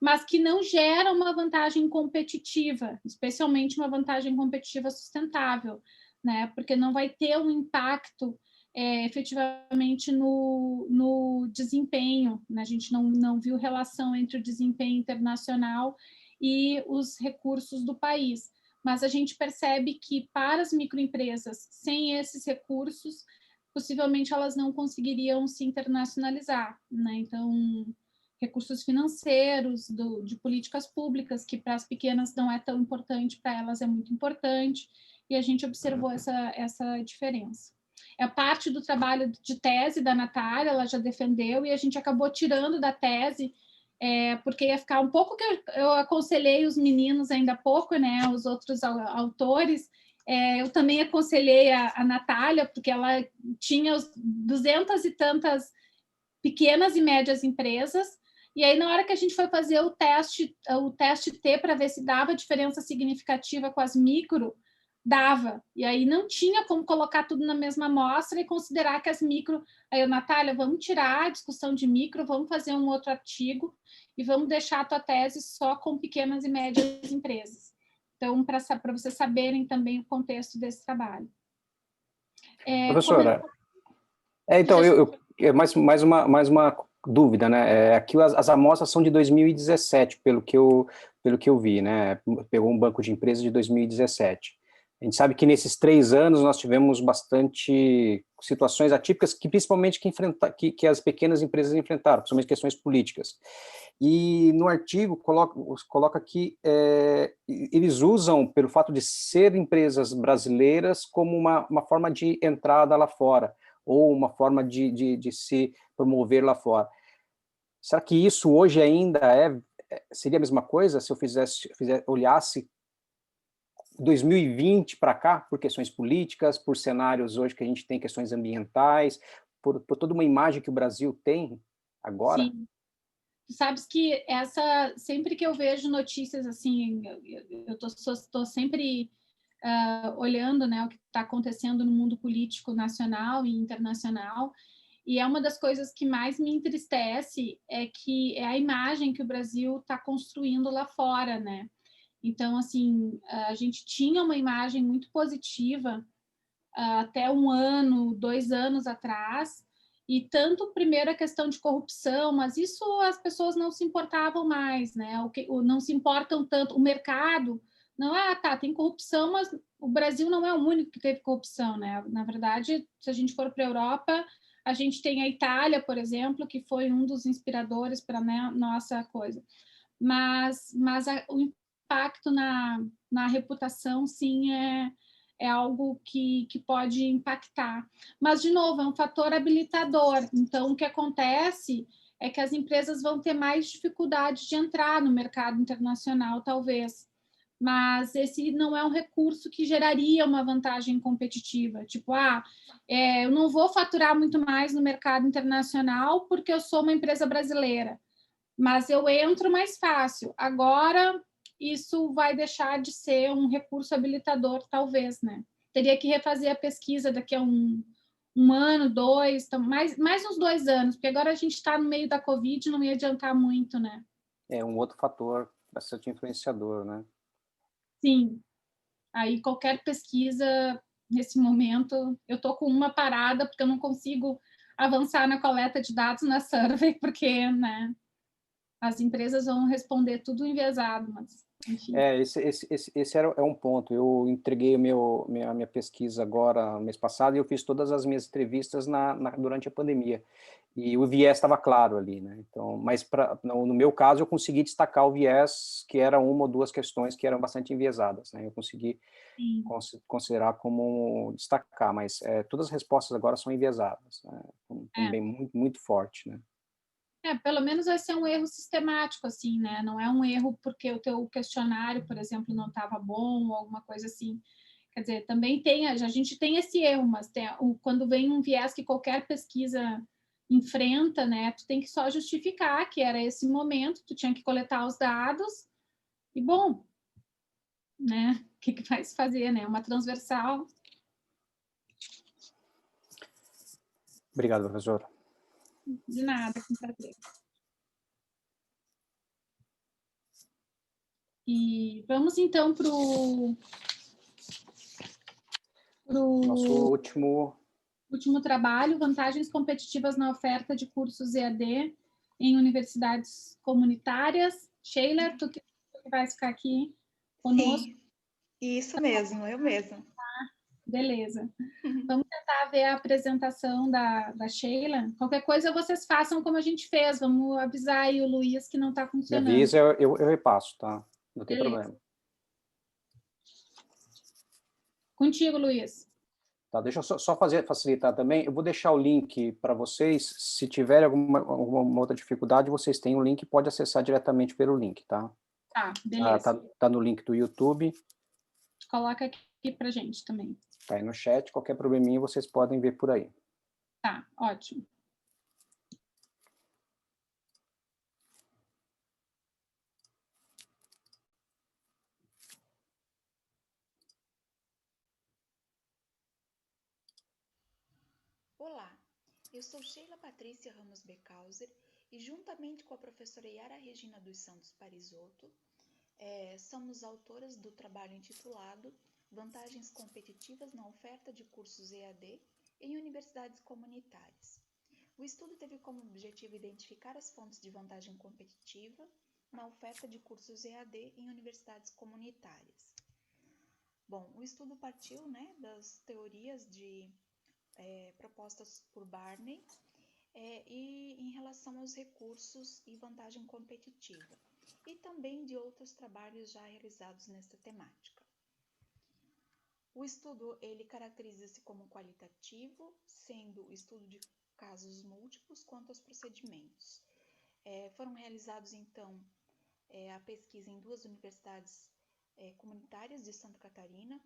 Speaker 3: mas que não gera uma vantagem competitiva, especialmente uma vantagem competitiva sustentável, né? Porque não vai ter um impacto efetivamente no desempenho, né? A gente não viu relação entre o desempenho internacional e os recursos do país, mas a gente percebe que para as microempresas, sem esses recursos, possivelmente elas não conseguiriam se internacionalizar, né? Então, recursos financeiros, de políticas públicas, que para as pequenas não é tão importante, para elas é muito importante, e a gente observou essa diferença. É parte do trabalho de tese da Natália, ela já defendeu, e a gente acabou tirando da tese, porque ia ficar um pouco que eu aconselhei os meninos ainda há pouco, né, os outros autores, eu também aconselhei a Natália, porque ela tinha 200 e tantas pequenas e médias empresas, e aí, na hora que a gente foi fazer o teste T para ver se dava diferença significativa com as micro, dava. E aí não tinha como colocar tudo na mesma amostra e considerar que as micro... Aí eu, Natália, vamos tirar a discussão de micro, vamos fazer um outro artigo e vamos deixar a tua tese só com pequenas e médias empresas. Então, para vocês saberem também o contexto desse trabalho.
Speaker 2: Professora, então, mais uma dúvida, né? Aqui as amostras são de 2017, pelo que eu vi, né? Pegou um banco de empresas de 2017. A gente sabe que nesses 3 anos nós tivemos bastante situações atípicas, que principalmente que as pequenas empresas enfrentaram, principalmente questões políticas. E no artigo coloca que eles usam, pelo fato de ser empresas brasileiras, como uma forma de entrada lá fora, ou uma forma de se promover lá fora. Será que isso hoje ainda seria a mesma coisa se eu olhasse 2020 para cá, por questões políticas, por cenários hoje que a gente tem questões ambientais, por toda uma imagem que o Brasil tem agora?
Speaker 3: Sim. Tu sabes que sempre que eu vejo notícias assim, eu estou sempre olhando, né, o que está acontecendo no mundo político nacional e internacional, e é uma das coisas que mais me entristece é a imagem que o Brasil está construindo lá fora, né? Então, assim, a gente tinha uma imagem muito positiva até 1 ano, 2 anos atrás, e tanto, primeiro, a questão de corrupção, mas isso as pessoas não se importavam mais, né? Não se importam tanto. O mercado, não, tem corrupção, mas o Brasil não é o único que teve corrupção, né? Na verdade, se a gente for para a Europa, a gente tem a Itália, por exemplo, que foi um dos inspiradores para a nossa coisa. Mas o impacto na reputação, sim, é algo que pode impactar. Mas, de novo, é um fator habilitador. Então, o que acontece é que as empresas vão ter mais dificuldade de entrar no mercado internacional, talvez. Mas esse não é um recurso que geraria uma vantagem competitiva. Tipo, eu não vou faturar muito mais no mercado internacional porque eu sou uma empresa brasileira, mas eu entro mais fácil. Agora, isso vai deixar de ser um recurso habilitador, talvez, né? teria que refazer a pesquisa daqui a um ano, 2, então, mais uns 2 anos, porque agora a gente está no meio da Covid, não ia adiantar muito, né?
Speaker 2: É um outro fator bastante influenciador, né?
Speaker 3: Sim. Aí qualquer pesquisa, nesse momento, eu estou com uma parada, porque eu não consigo avançar na coleta de dados na survey, porque, né, as empresas vão responder tudo enviesado, mas, enfim.
Speaker 2: Esse é um ponto. Eu entreguei minha pesquisa agora, no mês passado, e eu fiz todas as minhas entrevistas durante a pandemia. E o viés estava claro ali, né? Então, mas no meu caso, eu consegui destacar o viés, que era uma ou duas questões que eram bastante enviesadas, né? Eu consegui considerar como destacar, mas todas as respostas agora são enviesadas, né? Bem, muito, muito forte, né?
Speaker 3: Pelo menos vai ser um erro sistemático, assim, né? Não é um erro porque o teu questionário, por exemplo, não estava bom ou alguma coisa assim. Quer dizer, também a gente tem esse erro, mas quando vem um viés que qualquer pesquisa enfrenta, né? Tu tem que só justificar que era esse momento, tu tinha que coletar os dados e, bom, né? O que vai se fazer, né? Uma transversal.
Speaker 2: Obrigado, professor.
Speaker 3: De nada, com prazer. E vamos então para o
Speaker 2: nosso último
Speaker 3: trabalho, vantagens competitivas na oferta de cursos EAD em universidades comunitárias. Sheila, tu que vai ficar aqui conosco?
Speaker 1: Sim, isso mesmo, eu mesma.
Speaker 3: Beleza. Vamos tentar ver a apresentação da Sheila. Qualquer coisa vocês façam como a gente fez. Vamos avisar aí o Luiz que não está funcionando.
Speaker 2: Me avisa, eu repasso, tá? Não tem problema.
Speaker 3: Contigo, Luiz.
Speaker 2: Tá, deixa eu só facilitar também. Eu vou deixar o link para vocês. Se tiver alguma outra dificuldade, vocês têm o link, pode acessar diretamente pelo link, tá?
Speaker 3: Tá, beleza.
Speaker 2: Tá no link do YouTube.
Speaker 3: Coloca aqui pra gente também.
Speaker 2: Tá aí no chat. Qualquer probleminha vocês podem ver por aí.
Speaker 3: Tá, ótimo.
Speaker 1: Olá, eu sou Sheila Patrícia Ramos Becauser e juntamente com a professora Yara Regina dos Santos Parisotto, somos autoras do trabalho intitulado Vantagens competitivas na oferta de cursos EAD em universidades comunitárias. O estudo teve como objetivo identificar as fontes de vantagem competitiva na oferta de cursos EAD em universidades comunitárias. Bom, o estudo partiu, né, das teorias propostas por Barney e em relação aos recursos e vantagem competitiva, e também de outros trabalhos já realizados nessa temática. O estudo ele caracteriza-se como qualitativo, sendo o estudo de casos múltiplos quanto aos procedimentos. Foram realizados, então, a pesquisa em 2 universidades comunitárias de Santa Catarina,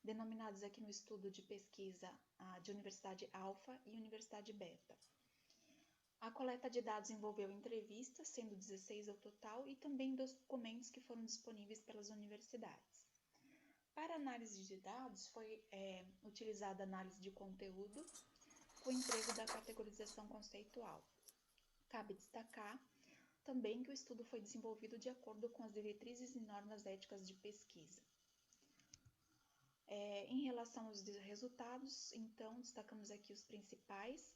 Speaker 1: denominadas aqui no estudo de pesquisa de Universidade Alfa e Universidade Beta. A coleta de dados envolveu entrevistas, sendo 16 ao total, e também documentos que foram disponíveis pelas universidades. Para análise de dados, foi utilizada análise de conteúdo com emprego da categorização conceitual. Cabe destacar também que o estudo foi desenvolvido de acordo com as diretrizes e normas éticas de pesquisa. Em relação aos resultados, então, destacamos aqui os principais.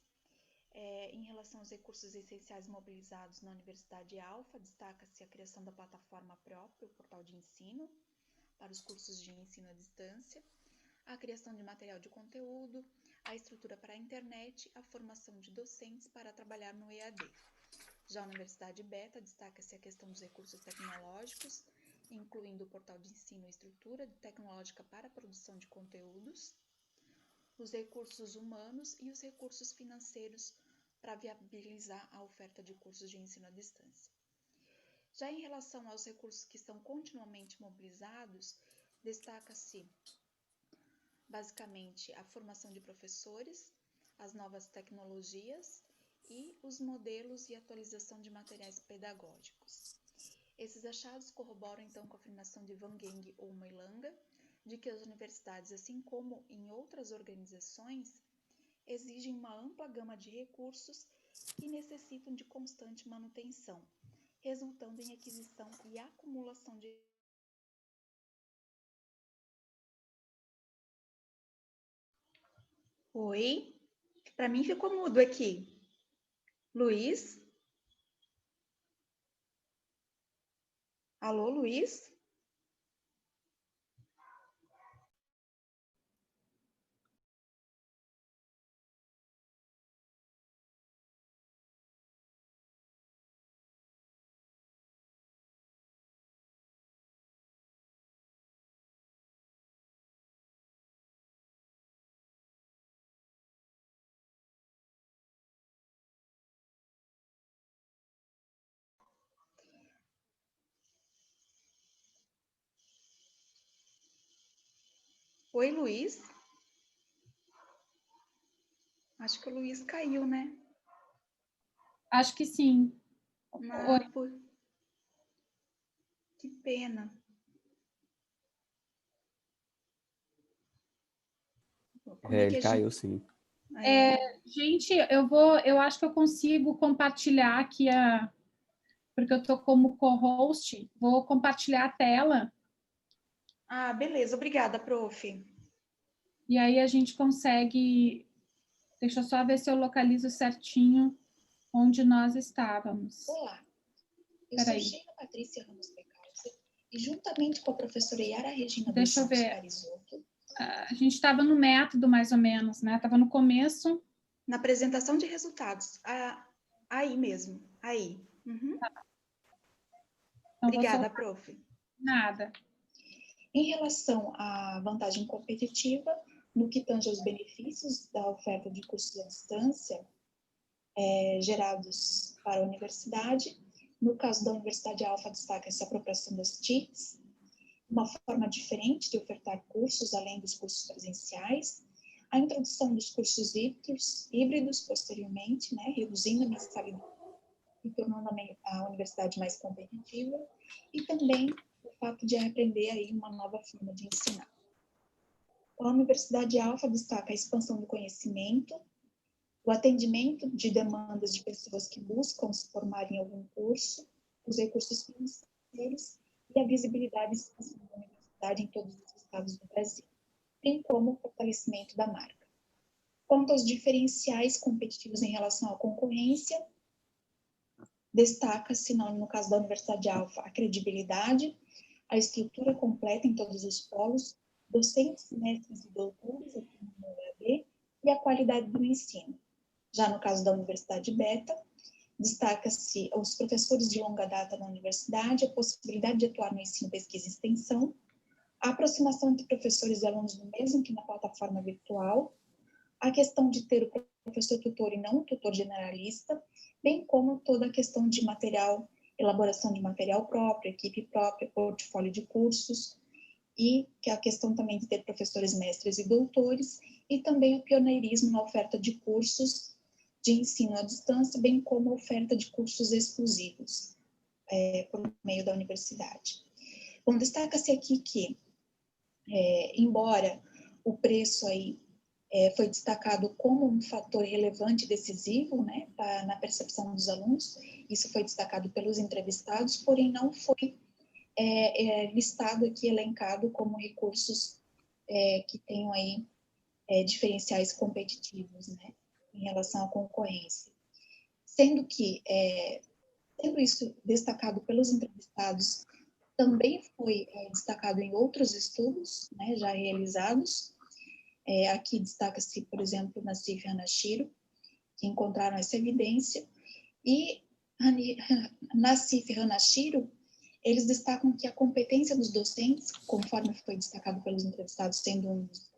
Speaker 1: Em relação aos recursos essenciais mobilizados na Universidade Alfa, destaca-se a criação da plataforma própria, o portal de ensino, para os cursos de ensino à distância, a criação de material de conteúdo, a estrutura para a internet, a formação de docentes para trabalhar no EAD. Já a Universidade Beta destaca-se a questão dos recursos tecnológicos, incluindo o portal de ensino e estrutura tecnológica para a produção de conteúdos, os recursos humanos e os recursos financeiros para viabilizar a oferta de cursos de ensino à distância. Já em relação aos recursos que são continuamente mobilizados, destaca-se basicamente a formação de professores, as novas tecnologias e os modelos e atualização de materiais pedagógicos. Esses achados corroboram então com a afirmação de Van Geng ou Meilanga de que as universidades, assim como em outras organizações, exigem uma ampla gama de recursos que necessitam de constante manutenção, resultando em aquisição e acumulação de. Oi? Para mim ficou mudo aqui. Luiz? Alô, Luiz? Oi, Luiz? Acho que o Luiz caiu, né?
Speaker 3: Acho que sim.
Speaker 1: Ah, que pena. Como é que
Speaker 4: Ele
Speaker 1: a
Speaker 4: caiu,
Speaker 1: gente...
Speaker 4: sim.
Speaker 3: Gente, eu acho que eu consigo compartilhar aqui porque eu estou como co-host, vou compartilhar a tela.
Speaker 1: Ah, beleza. Obrigada, prof.
Speaker 3: E aí a gente consegue... Deixa eu só ver se eu localizo certinho onde nós estávamos.
Speaker 1: Olá, eu
Speaker 3: Peraí.
Speaker 1: sou Sheila Patrícia Ramos Pecausa e juntamente com a professora Yara Regina
Speaker 3: Deixa eu
Speaker 1: dos
Speaker 3: ver.
Speaker 1: Parisotto,
Speaker 3: A gente estava no método, mais ou menos, né? Estava no começo.
Speaker 1: na apresentação de resultados. Aí mesmo, aí. Uhum.
Speaker 3: Então,
Speaker 1: Obrigada, prof.
Speaker 3: Nada.
Speaker 1: Em relação à vantagem competitiva, no que tange aos benefícios da oferta de cursos à distância gerados para a universidade, no caso da Universidade Alfa, destaca-se a apropriação das TICs, uma forma diferente de ofertar cursos além dos cursos presenciais, a introdução dos cursos híbridos posteriormente, né, reduzindo a mensalidade e tornando a universidade mais competitiva, e também o fato de aprender aí uma nova forma de ensinar. A Universidade Alfa destaca a expansão do conhecimento, o atendimento de demandas de pessoas que buscam se formar em algum curso, os recursos financeiros e a visibilidade e expansão da universidade em todos os estados do Brasil, bem como o fortalecimento da marca. Quanto aos diferenciais competitivos em relação à concorrência, destaca-se, no caso da Universidade Alfa, a credibilidade, a estrutura completa em todos os polos, docentes, mestres e doutores aqui no UAB, e a qualidade do ensino. Já no caso da Universidade Beta, destaca-se os professores de longa data na universidade, a possibilidade de atuar no ensino, pesquisa e extensão, a aproximação entre professores e alunos no mesmo que na plataforma virtual, a questão de ter o professor tutor e não o tutor generalista, bem como toda a questão de material, elaboração de material próprio, equipe própria, portfólio de cursos, e que a questão também de ter professores mestres e doutores, e também o pioneirismo na oferta de cursos de ensino à distância, bem como a oferta de cursos exclusivos por meio da universidade. Bom, destaca-se aqui que, embora o preço aí foi destacado como um fator relevante e decisivo, né, na percepção dos alunos, isso foi destacado pelos entrevistados, porém não foi listado aqui, elencado como recursos que tenham aí diferenciais competitivos, né, em relação à concorrência. Sendo que, tendo isso destacado pelos entrevistados, também foi destacado em outros estudos, né, já realizados. Aqui destaca-se, por exemplo, Nassif e Hanashiro, que encontraram essa evidência, e Nassif e Hanashiro, eles destacam que a competência dos docentes, conforme foi destacado pelos entrevistados, sendo um dos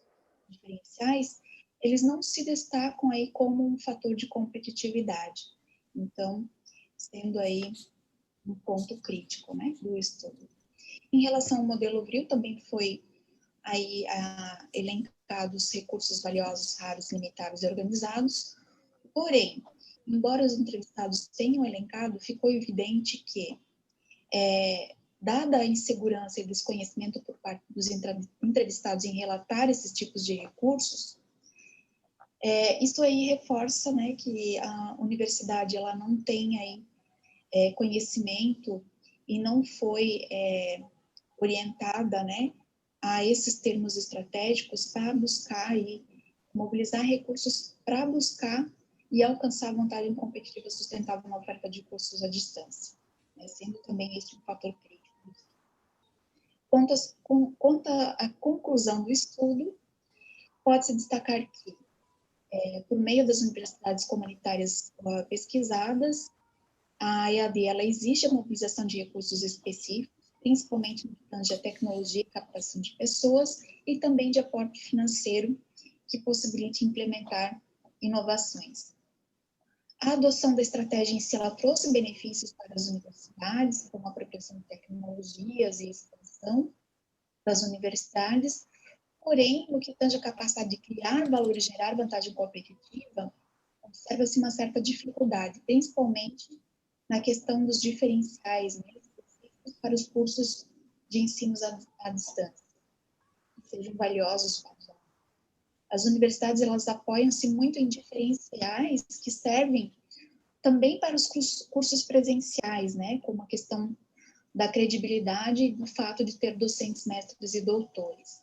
Speaker 1: diferenciais, eles não se destacam aí como um fator de competitividade. Então, sendo aí um ponto crítico, né, do estudo. Em relação ao modelo Vril, também foi aí elencados recursos valiosos, raros, limitados e organizados. Porém, embora os entrevistados tenham elencado, ficou evidente que dada a insegurança e desconhecimento por parte dos entrevistados em relatar esses tipos de recursos, isso aí reforça, né, que a universidade ela não tem aí conhecimento e não foi orientada, né, a esses termos estratégicos para buscar e mobilizar recursos para buscar e alcançar a vantagem competitiva sustentável na oferta de cursos à distância, né, sendo também este um fator crítico. Quanto à conclusão do estudo, pode-se destacar que, por meio das universidades comunitárias pesquisadas, a EAD ela exige a mobilização de recursos específicos, principalmente no que tange a tecnologia e captação de pessoas, e também de aporte financeiro que possibilite implementar inovações. A adoção da estratégia em si, ela trouxe benefícios para as universidades, como a apropriação de tecnologias e expansão das universidades, porém, no que tange a capacidade de criar valor e gerar vantagem competitiva, observa-se uma certa dificuldade, principalmente na questão dos diferenciais, né, específicos para os cursos de ensino à distância, que sejam valiosos para os alunos. As universidades, elas apoiam-se muito em diferenciais que servem também para os cursos presenciais, né, como a questão da credibilidade e do fato de ter docentes, mestres e doutores.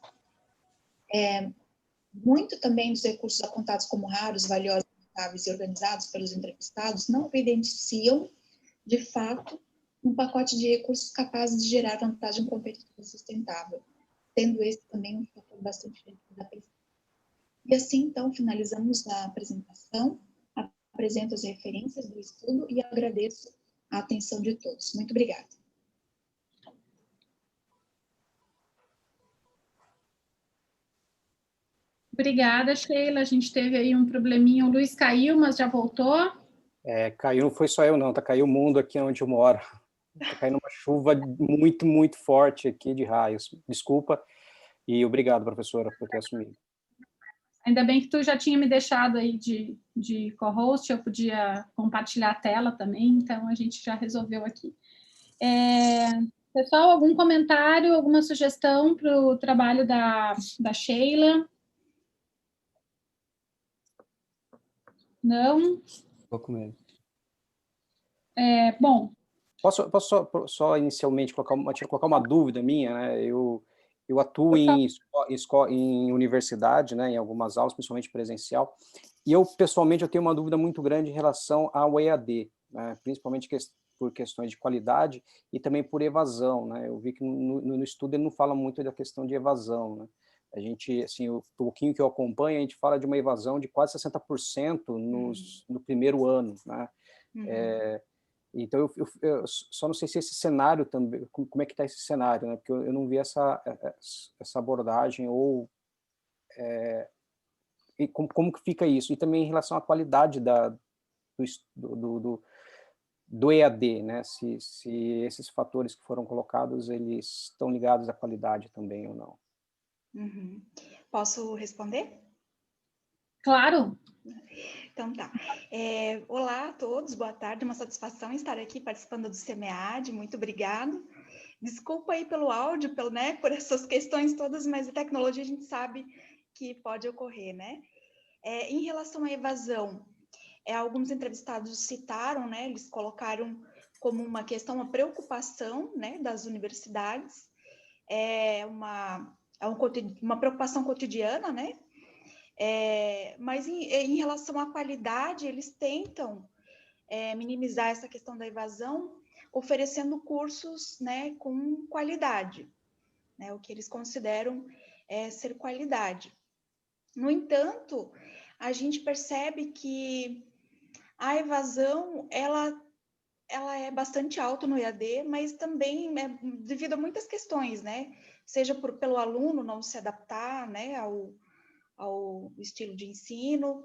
Speaker 1: Muito também dos recursos apontados como raros, valiosos, rentáveis e organizados pelos entrevistados não evidenciam, de fato, um pacote de recursos capazes de gerar vantagem competitiva sustentável, sendo esse também um fator bastante crítico da pesquisa. E assim, então, finalizamos a apresentação, apresento as referências do estudo e agradeço a atenção de todos. Muito obrigada.
Speaker 3: Obrigada, Sheila. A gente teve aí um probleminha. O Luiz caiu, mas já voltou.
Speaker 2: Caiu, não foi só eu não, caiu o mundo aqui onde eu moro. Tá caindo uma chuva muito, muito forte aqui de raios. Desculpa e obrigado, professora, por ter assumido.
Speaker 3: Ainda bem que tu já tinha me deixado aí de co-host, eu podia compartilhar a tela também, então a gente já resolveu aqui. Pessoal, algum comentário, alguma sugestão para o trabalho da Sheila? Não?
Speaker 2: Vou com medo.
Speaker 3: Bom.
Speaker 2: Posso só inicialmente colocar uma dúvida minha, né? Eu atuo em universidade, né, em algumas aulas, principalmente presencial, e pessoalmente, eu tenho uma dúvida muito grande em relação ao EAD, né, principalmente por questões de qualidade e também por evasão, né? Eu vi que no estudo ele não fala muito da questão de evasão, né? A gente, assim, o pouquinho que eu acompanho, a gente fala de uma evasão de quase 60% no primeiro ano, né? Então, eu só não sei se esse cenário também, como é que está esse cenário, né? Porque eu não vi essa abordagem, ou e como que fica isso? E também em relação à qualidade do EAD, né? Se esses fatores que foram colocados, eles estão ligados à qualidade também ou não.
Speaker 1: Posso responder?
Speaker 3: Claro.
Speaker 1: Então tá. Olá a todos, boa tarde, uma satisfação estar aqui participando do CEMEAD, muito obrigada. Desculpa aí pelo áudio, por essas questões todas, mas a tecnologia a gente sabe que pode ocorrer, né? Em relação à evasão, alguns entrevistados citaram, né, eles colocaram como uma questão, uma preocupação, né, das universidades, uma preocupação cotidiana, né? Mas em relação à qualidade, eles tentam minimizar essa questão da evasão, oferecendo cursos, né, com qualidade, né, o que eles consideram ser qualidade. No entanto, a gente percebe que a evasão, ela é bastante alta no EAD, mas também devido a muitas questões, né, seja pelo aluno não se adaptar, né, ao estilo de ensino,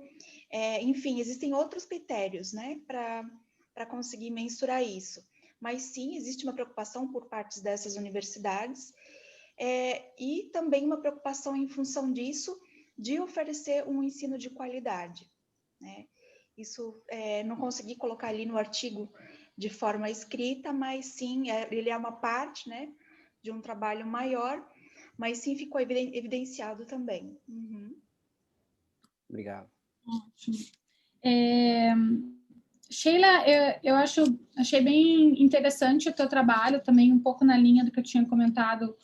Speaker 1: enfim, existem outros critérios, né, para conseguir mensurar isso. Mas sim, existe uma preocupação por parte dessas universidades e também uma preocupação em função disso de oferecer um ensino de qualidade, né? Isso não consegui colocar ali no artigo de forma escrita, mas sim, ele é uma parte, né, de um trabalho maior, mas sim ficou evidenciado também. Uhum.
Speaker 2: Obrigado.
Speaker 3: Ótimo. Sheila, eu achei bem interessante o teu trabalho, também um pouco na linha do que eu tinha comentado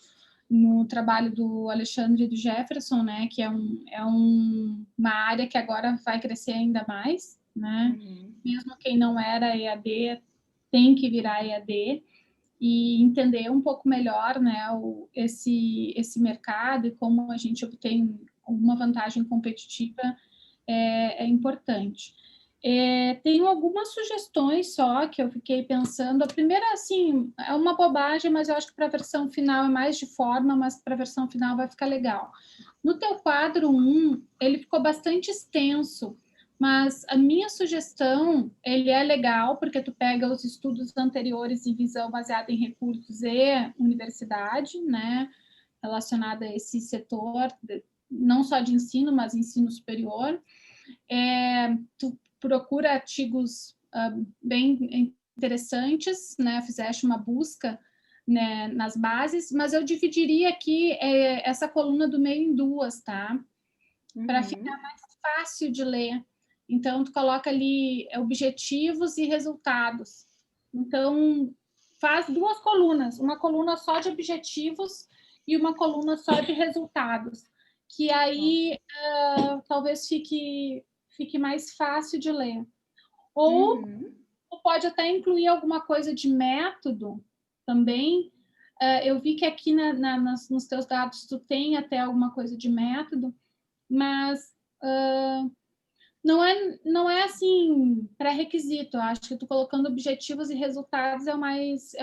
Speaker 3: no trabalho do Alexandre e do Jefferson, né, que é uma área que agora vai crescer ainda mais, né, mesmo quem não era EAD tem que virar EAD, e entender um pouco melhor, né, esse mercado e como a gente obtém alguma vantagem competitiva é importante. Tenho algumas sugestões só que eu fiquei pensando. A primeira, assim, é uma bobagem, mas eu acho que para a versão final é mais de forma, mas para a versão final vai ficar legal. No teu quadro 1, ele ficou bastante extenso, mas a minha sugestão, ele é legal, porque tu pega os estudos anteriores em visão baseada em recursos e universidade, né, relacionada a esse setor, não só de ensino, mas ensino superior. Tu procura artigos bem interessantes, né, fizeste uma busca, né, nas bases, mas eu dividiria aqui essa coluna do meio em duas, tá? Para ficar mais fácil de ler. Então, tu coloca ali objetivos e resultados. Então, faz duas colunas, uma coluna só de objetivos e uma coluna só de resultados, que aí talvez fique mais fácil de ler. Ou pode até incluir alguma coisa de método também. Eu vi que aqui nos teus dados tu tem até alguma coisa de método, mas não é assim pré-requisito. Acho que tu colocando objetivos e resultados é o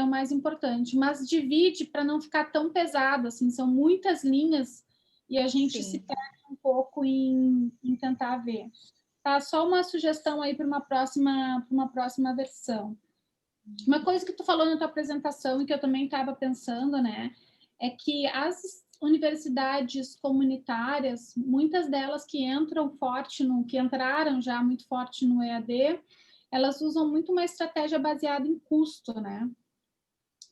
Speaker 3: mais importante, mas divide para não ficar tão pesado, assim, são muitas linhas e a gente se perde um pouco em tentar ver. Tá, só uma sugestão aí para uma próxima versão. Uma coisa que tu falou na tua apresentação e que eu também estava pensando, né, é que as universidades comunitárias, muitas delas que entraram já muito forte no EAD, elas usam muito uma estratégia baseada em custo, né?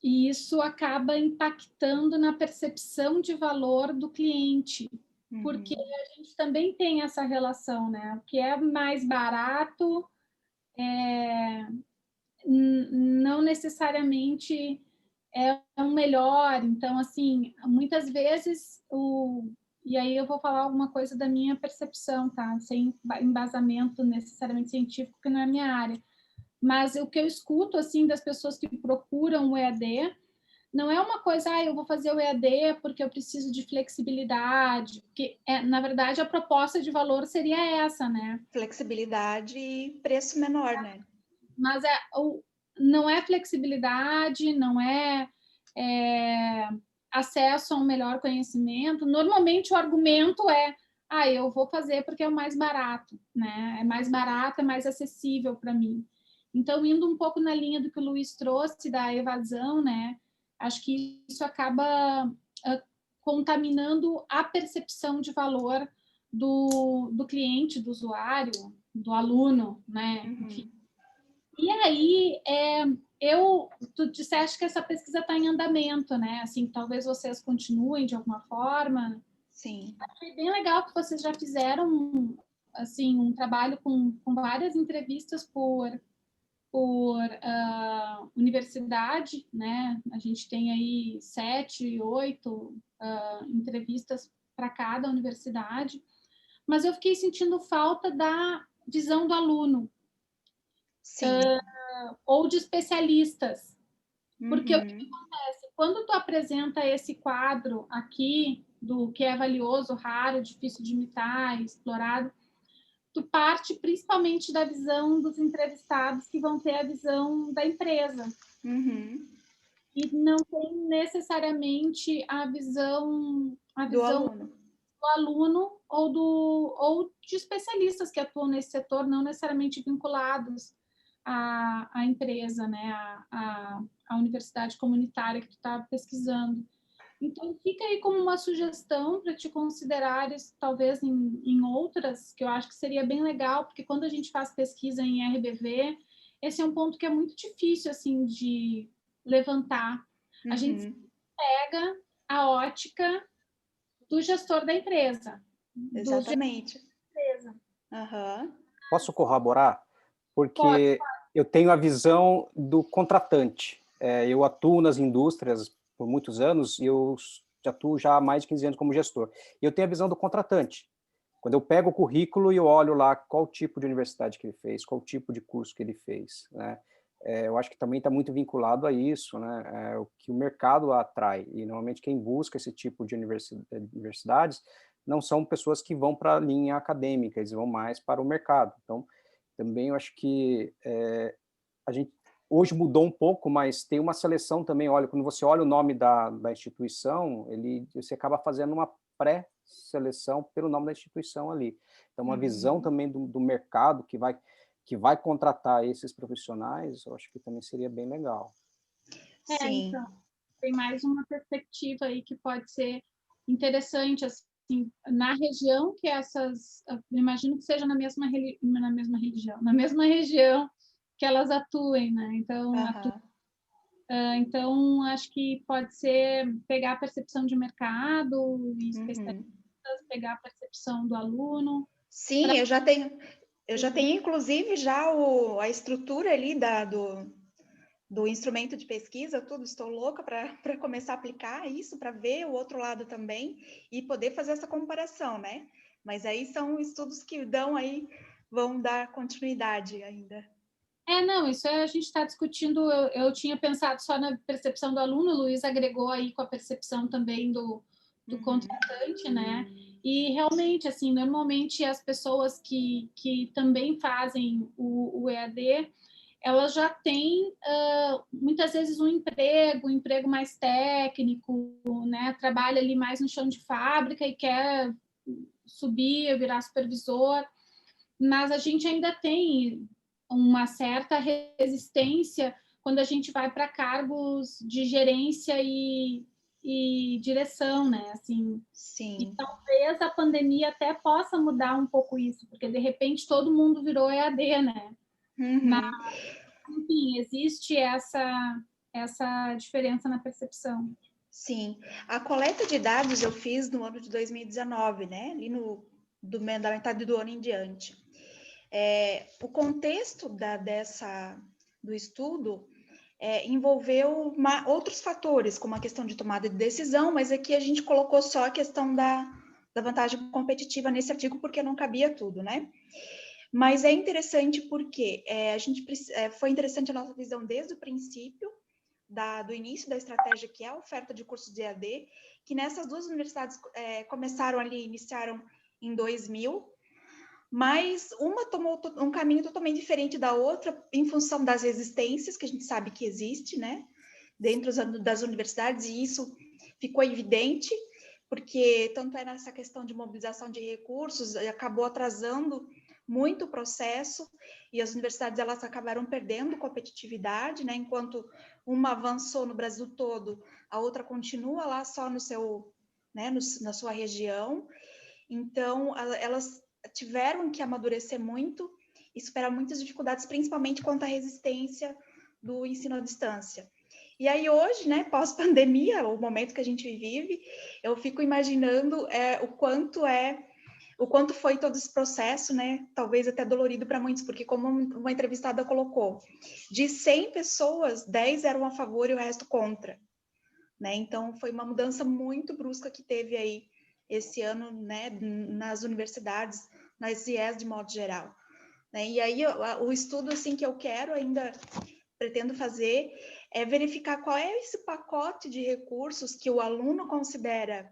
Speaker 3: E isso acaba impactando na percepção de valor do cliente, porque a gente também tem essa relação, né? O que é mais barato não necessariamente é o melhor. Então, assim, muitas vezes e aí eu vou falar alguma coisa da minha percepção, tá? Sem embasamento necessariamente científico, que não é a minha área. Mas o que eu escuto, assim, das pessoas que procuram o EAD, não é uma coisa, eu vou fazer o EAD porque eu preciso de flexibilidade, porque, na verdade, a proposta de valor seria essa, né?
Speaker 1: Flexibilidade e preço menor, né?
Speaker 3: Mas não é flexibilidade, não é acesso a um melhor conhecimento. Normalmente o argumento é, eu vou fazer porque é o mais barato, né? É mais barato, é mais acessível para mim. Então, indo um pouco na linha do que o Luiz trouxe da evasão, né? Acho que isso acaba contaminando a percepção de valor do cliente, do usuário, do aluno, né? Enfim. E aí, tu disseste que essa pesquisa está em andamento, né? Assim, talvez vocês continuem de alguma forma.
Speaker 1: Sim.
Speaker 3: Achei bem legal que vocês já fizeram assim, um trabalho com várias entrevistas por universidade, né? A gente tem aí 7, 8 entrevistas para cada universidade, mas eu fiquei sentindo falta da visão do aluno.
Speaker 1: Sim.
Speaker 3: Ou de especialistas. Porque o que acontece? Quando tu apresenta esse quadro aqui, do que é valioso, raro, difícil de imitar, explorado, tu parte principalmente da visão dos entrevistados que vão ter a visão da empresa. E não tem necessariamente a visão
Speaker 1: do
Speaker 3: aluno ou de especialistas que atuam nesse setor, não necessariamente vinculados à empresa, né, à universidade comunitária que tu está pesquisando. Então, fica aí como uma sugestão para te considerares, talvez, em outras, que eu acho que seria bem legal, porque quando a gente faz pesquisa em RBV, esse é um ponto que é muito difícil, assim, de levantar. A gente pega a ótica do gestor da empresa.
Speaker 1: Exatamente.
Speaker 2: Uhum. Posso corroborar? Porque eu tenho a visão do contratante. Eu atuo nas indústrias por muitos anos e eu atuo já há mais de 15 anos como gestor. E eu tenho a visão do contratante. Quando eu pego o currículo e eu olho lá qual tipo de universidade que ele fez, qual tipo de curso que ele fez, né? Eu acho que também está muito vinculado a isso, né? O que o mercado atrai. E normalmente quem busca esse tipo de universidades não são pessoas que vão para a linha acadêmica, eles vão mais para o mercado. Então, também eu acho que a gente hoje mudou um pouco, mas tem uma seleção também. Olha, quando você olha o nome da instituição, você acaba fazendo uma pré-seleção pelo nome da instituição ali. Então, uma visão também do mercado que vai contratar esses profissionais, eu acho que também seria bem legal.
Speaker 1: Sim.
Speaker 3: Então, tem mais uma perspectiva aí que pode ser interessante, assim, na região que essas, imagino que seja na mesma região que elas atuem, né? Então, então acho que pode ser pegar a percepção de mercado e especialistas, pegar a percepção do aluno.
Speaker 1: Sim, eu já tenho inclusive já a estrutura ali do instrumento de pesquisa, tudo, estou louca para começar a aplicar isso, para ver o outro lado também e poder fazer essa comparação, né? Mas aí são estudos que vão dar continuidade ainda.
Speaker 3: Não, isso a gente está discutindo, eu tinha pensado só na percepção do aluno, o Luiz agregou aí com a percepção também do contratante, né? E realmente, assim, normalmente as pessoas que também fazem o EAD, elas já têm, muitas vezes, um emprego mais técnico, né? Trabalha ali mais no chão de fábrica e quer subir, virar supervisor, mas a gente ainda tem uma certa resistência quando a gente vai para cargos de gerência e direção, né? Assim,
Speaker 1: sim.
Speaker 3: E talvez a pandemia até possa mudar um pouco isso, porque de repente todo mundo virou EAD, né? Mas, enfim, existe essa diferença na percepção.
Speaker 1: Sim. A coleta de dados eu fiz no ano de 2019, né? Ali da metade do ano em diante. O contexto do estudo envolveu outros fatores, como a questão de tomada de decisão, mas aqui a gente colocou só a questão da vantagem competitiva nesse artigo, porque não cabia tudo, né? Mas é interessante porque foi interessante a nossa visão desde o princípio, do início da estratégia, que é a oferta de cursos de EAD, que nessas duas universidades iniciaram em 2000, mas uma tomou um caminho totalmente diferente da outra em função das resistências que a gente sabe que existe, né, dentro das universidades, e isso ficou evidente, porque tanto é nessa questão de mobilização de recursos, acabou atrasando muito o processo, e as universidades elas acabaram perdendo competitividade, né, enquanto uma avançou no Brasil todo, a outra continua lá só no seu, né, na sua região. Então, elas tiveram que amadurecer muito e superar muitas dificuldades, principalmente quanto à resistência do ensino à distância. E aí hoje, né, pós-pandemia, o momento que a gente vive, eu fico imaginando o quanto foi todo esse processo, né, talvez até dolorido para muitos, porque como uma entrevistada colocou, de 100 pessoas, 10 eram a favor e o resto contra, né? Então foi uma mudança muito brusca que teve aí esse ano, né, nas universidades, nas IES de modo geral, né? E aí o estudo assim que eu pretendo fazer é verificar qual é esse pacote de recursos que o aluno considera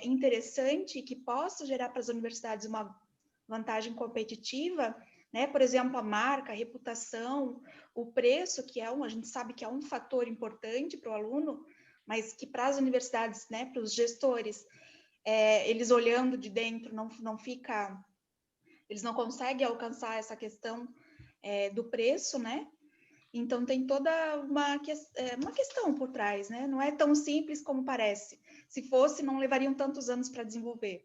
Speaker 1: interessante e que possa gerar para as universidades uma vantagem competitiva, né? Por exemplo, a marca, a reputação, o preço, que a gente sabe que é um fator importante para o aluno, mas que para as universidades, né, para os gestores, eles olhando de dentro eles não conseguem alcançar essa questão do preço, né? Então tem toda uma questão por trás, né? Não é tão simples como parece. Se fosse, não levariam tantos anos para desenvolver.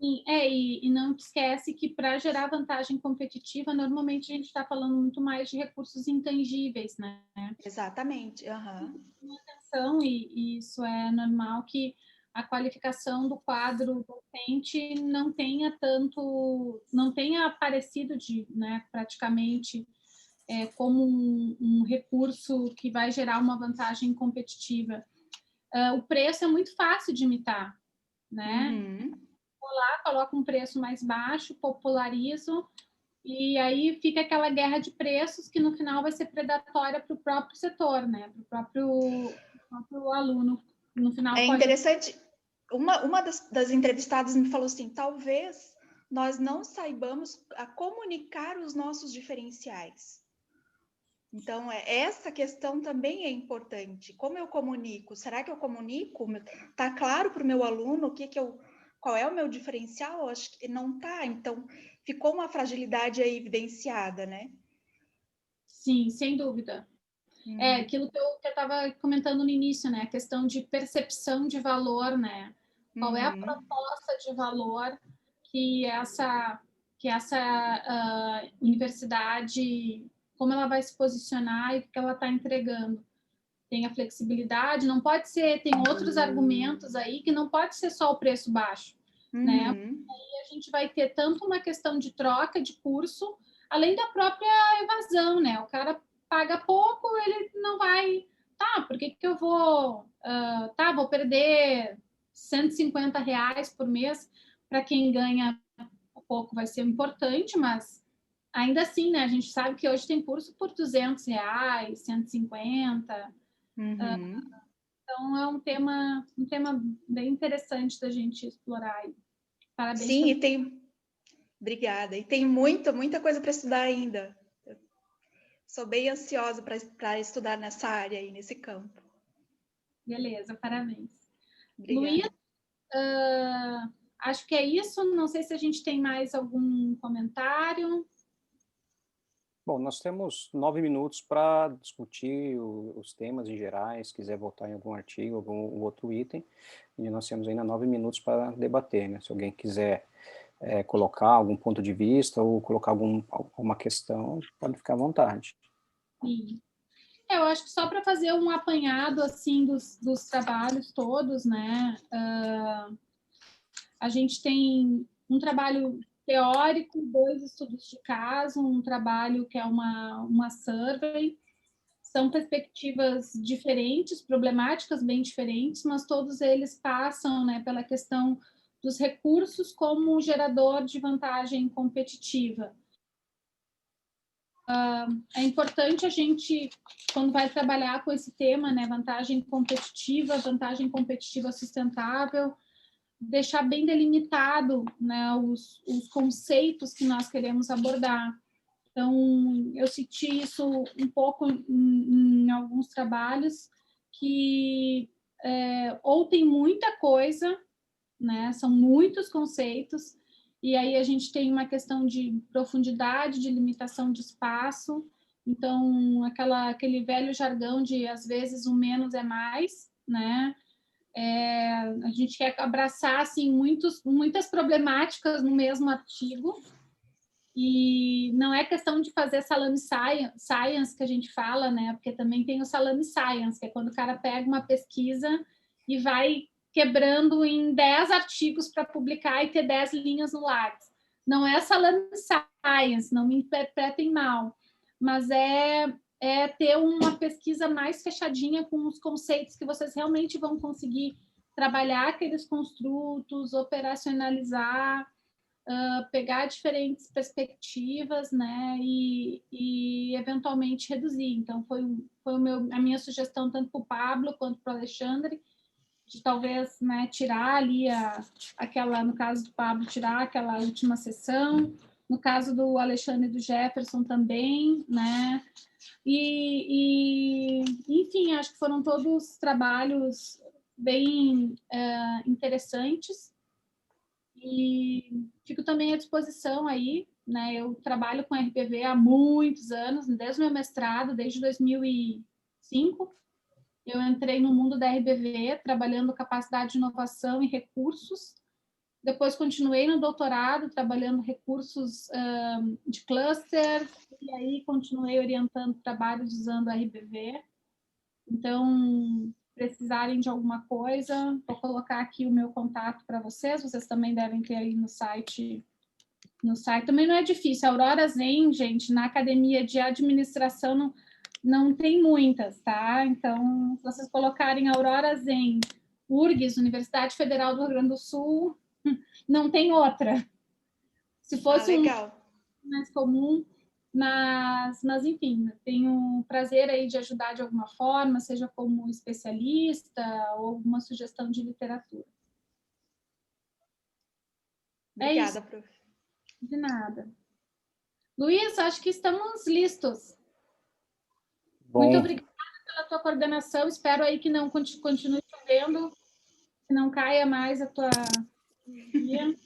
Speaker 3: Sim, e não esquece que para gerar vantagem competitiva, normalmente a gente está falando muito mais de recursos intangíveis, né?
Speaker 1: Exatamente. Uhum.
Speaker 3: Atenção, e isso é normal que a qualificação do quadro docente não tenha aparecido praticamente como um recurso que vai gerar uma vantagem competitiva. O preço é muito fácil de imitar, né?
Speaker 1: Uhum.
Speaker 3: Vou lá, coloco um preço mais baixo, popularizo, e aí fica aquela guerra de preços que no final vai ser predatória para o próprio setor, né? Para o próprio aluno. No final
Speaker 1: É interessante, uma das entrevistadas me falou assim, talvez nós não saibamos a comunicar os nossos diferenciais. Então, essa questão também é importante. Como eu comunico? Será que eu comunico? Está claro para o meu aluno qual é o meu diferencial? Eu acho que não está. Então, ficou uma fragilidade aí evidenciada, né?
Speaker 3: Sim, sem dúvida. É aquilo que eu estava comentando no início, né? A questão de percepção de valor, né? Qual é a proposta de valor que essa universidade, como ela vai se posicionar e o que ela está entregando? Tem a flexibilidade, não pode ser, tem outros argumentos aí que não pode ser só o preço baixo, né? Aí a gente vai ter tanto uma questão de troca de curso, além da própria evasão, né? O cara paga pouco, ele não vai, por que eu vou, vou perder R$150 por mês para quem ganha pouco, vai ser importante, mas ainda assim, né? A gente sabe que hoje tem curso por R$200, 150. Então é um tema bem interessante da gente explorar. Parabéns.
Speaker 1: Sim, obrigada. E tem muita coisa para estudar ainda. Eu sou bem ansiosa para estudar nessa área aí, nesse campo.
Speaker 3: Beleza, parabéns.
Speaker 1: Obrigada.
Speaker 3: Luiz, acho que é isso. Não sei se a gente tem mais algum comentário.
Speaker 2: Bom, nós temos 9 minutos para discutir os temas em gerais, se quiser voltar em algum artigo, algum outro item, e nós temos ainda 9 minutos para debater, né? Se alguém quiser colocar algum ponto de vista ou colocar alguma questão, pode ficar à vontade.
Speaker 3: Sim. Eu acho que só para fazer um apanhado assim dos trabalhos todos, né? A gente tem um trabalho teórico, 2 estudos de caso, um trabalho que é uma survey. São perspectivas diferentes, problemáticas bem diferentes, mas todos eles passam, né, pela questão dos recursos como gerador de vantagem competitiva. É importante a gente, quando vai trabalhar com esse tema, né, vantagem competitiva sustentável, deixar bem delimitado, né, os conceitos que nós queremos abordar. Então, eu senti isso um pouco em alguns trabalhos que ou tem muita coisa, né, são muitos conceitos, e aí a gente tem uma questão de profundidade, de limitação de espaço, então aquele velho jargão de, às vezes, o menos é mais, né? A gente quer abraçar assim, muitas problemáticas no mesmo artigo, e não é questão de fazer salame science que a gente fala, né? Porque também tem o salame science, que é quando o cara pega uma pesquisa e vai quebrando em 10 artigos para publicar e ter 10 linhas no Lattes. Não é salame science, não me interpretem mal, mas é ter uma pesquisa mais fechadinha com os conceitos que vocês realmente vão conseguir trabalhar aqueles construtos, operacionalizar, pegar diferentes perspectivas, né, e eventualmente reduzir. Então, foi a minha sugestão tanto para o Pablo quanto para o Alexandre, de talvez, né, tirar ali no caso do Pablo, tirar aquela última sessão, no caso do Alexandre e do Jefferson também, né, enfim, acho que foram todos trabalhos bem interessantes. E fico também à disposição aí, né? Eu trabalho com RPV há muitos anos, desde o meu mestrado, desde 2005. Eu entrei no mundo da RBV, trabalhando capacidade de inovação e recursos. Depois continuei no doutorado, trabalhando recursos de cluster, e aí continuei orientando trabalhos usando RBV. Então, precisarem de alguma coisa, vou colocar aqui o meu contato para vocês também devem ter aí no site. No site também não é difícil. A Aurora Zen, gente, na academia de administração não tem muitas, tá? Então, se vocês colocarem Aurora Zen, URGS, Universidade Federal do Rio Grande do Sul, não tem outra. Se fosse mais comum, mas enfim, tenho um prazer aí de ajudar de alguma forma, seja como especialista ou alguma sugestão de literatura.
Speaker 1: Obrigada,
Speaker 3: é isso.
Speaker 1: prof.
Speaker 3: De nada. Luiz, acho que estamos listos.
Speaker 2: Bom.
Speaker 3: Muito obrigada pela tua coordenação. Espero aí que não continue chovendo, que não caia mais a tua energia.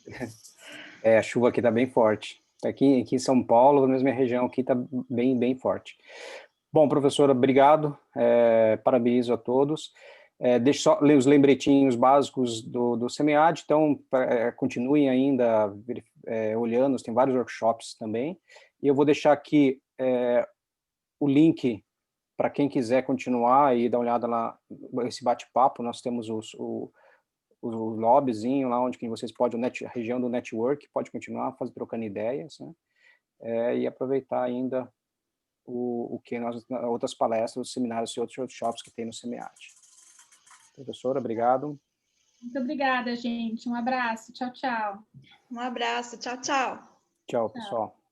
Speaker 2: A chuva aqui está bem forte. Aqui em São Paulo, na mesma região aqui, está bem forte. Bom, professora, obrigado. Parabenizo a todos. Deixa só ler os lembretinhos básicos do SEMEAD, então continuem ainda olhando, tem vários workshops também. E eu vou deixar aqui o link para quem quiser continuar e dar uma olhada lá, esse bate-papo. Nós temos o lobbyzinho lá onde vocês podem, a região do network, pode continuar trocando ideias, né? E aproveitar ainda o que outras palestras, seminários e outros workshops que tem no SEMEAD. Professora, obrigado.
Speaker 3: Muito obrigada, gente. Um abraço. Tchau, tchau.
Speaker 1: Um abraço. Tchau, tchau.
Speaker 2: Tchau, pessoal.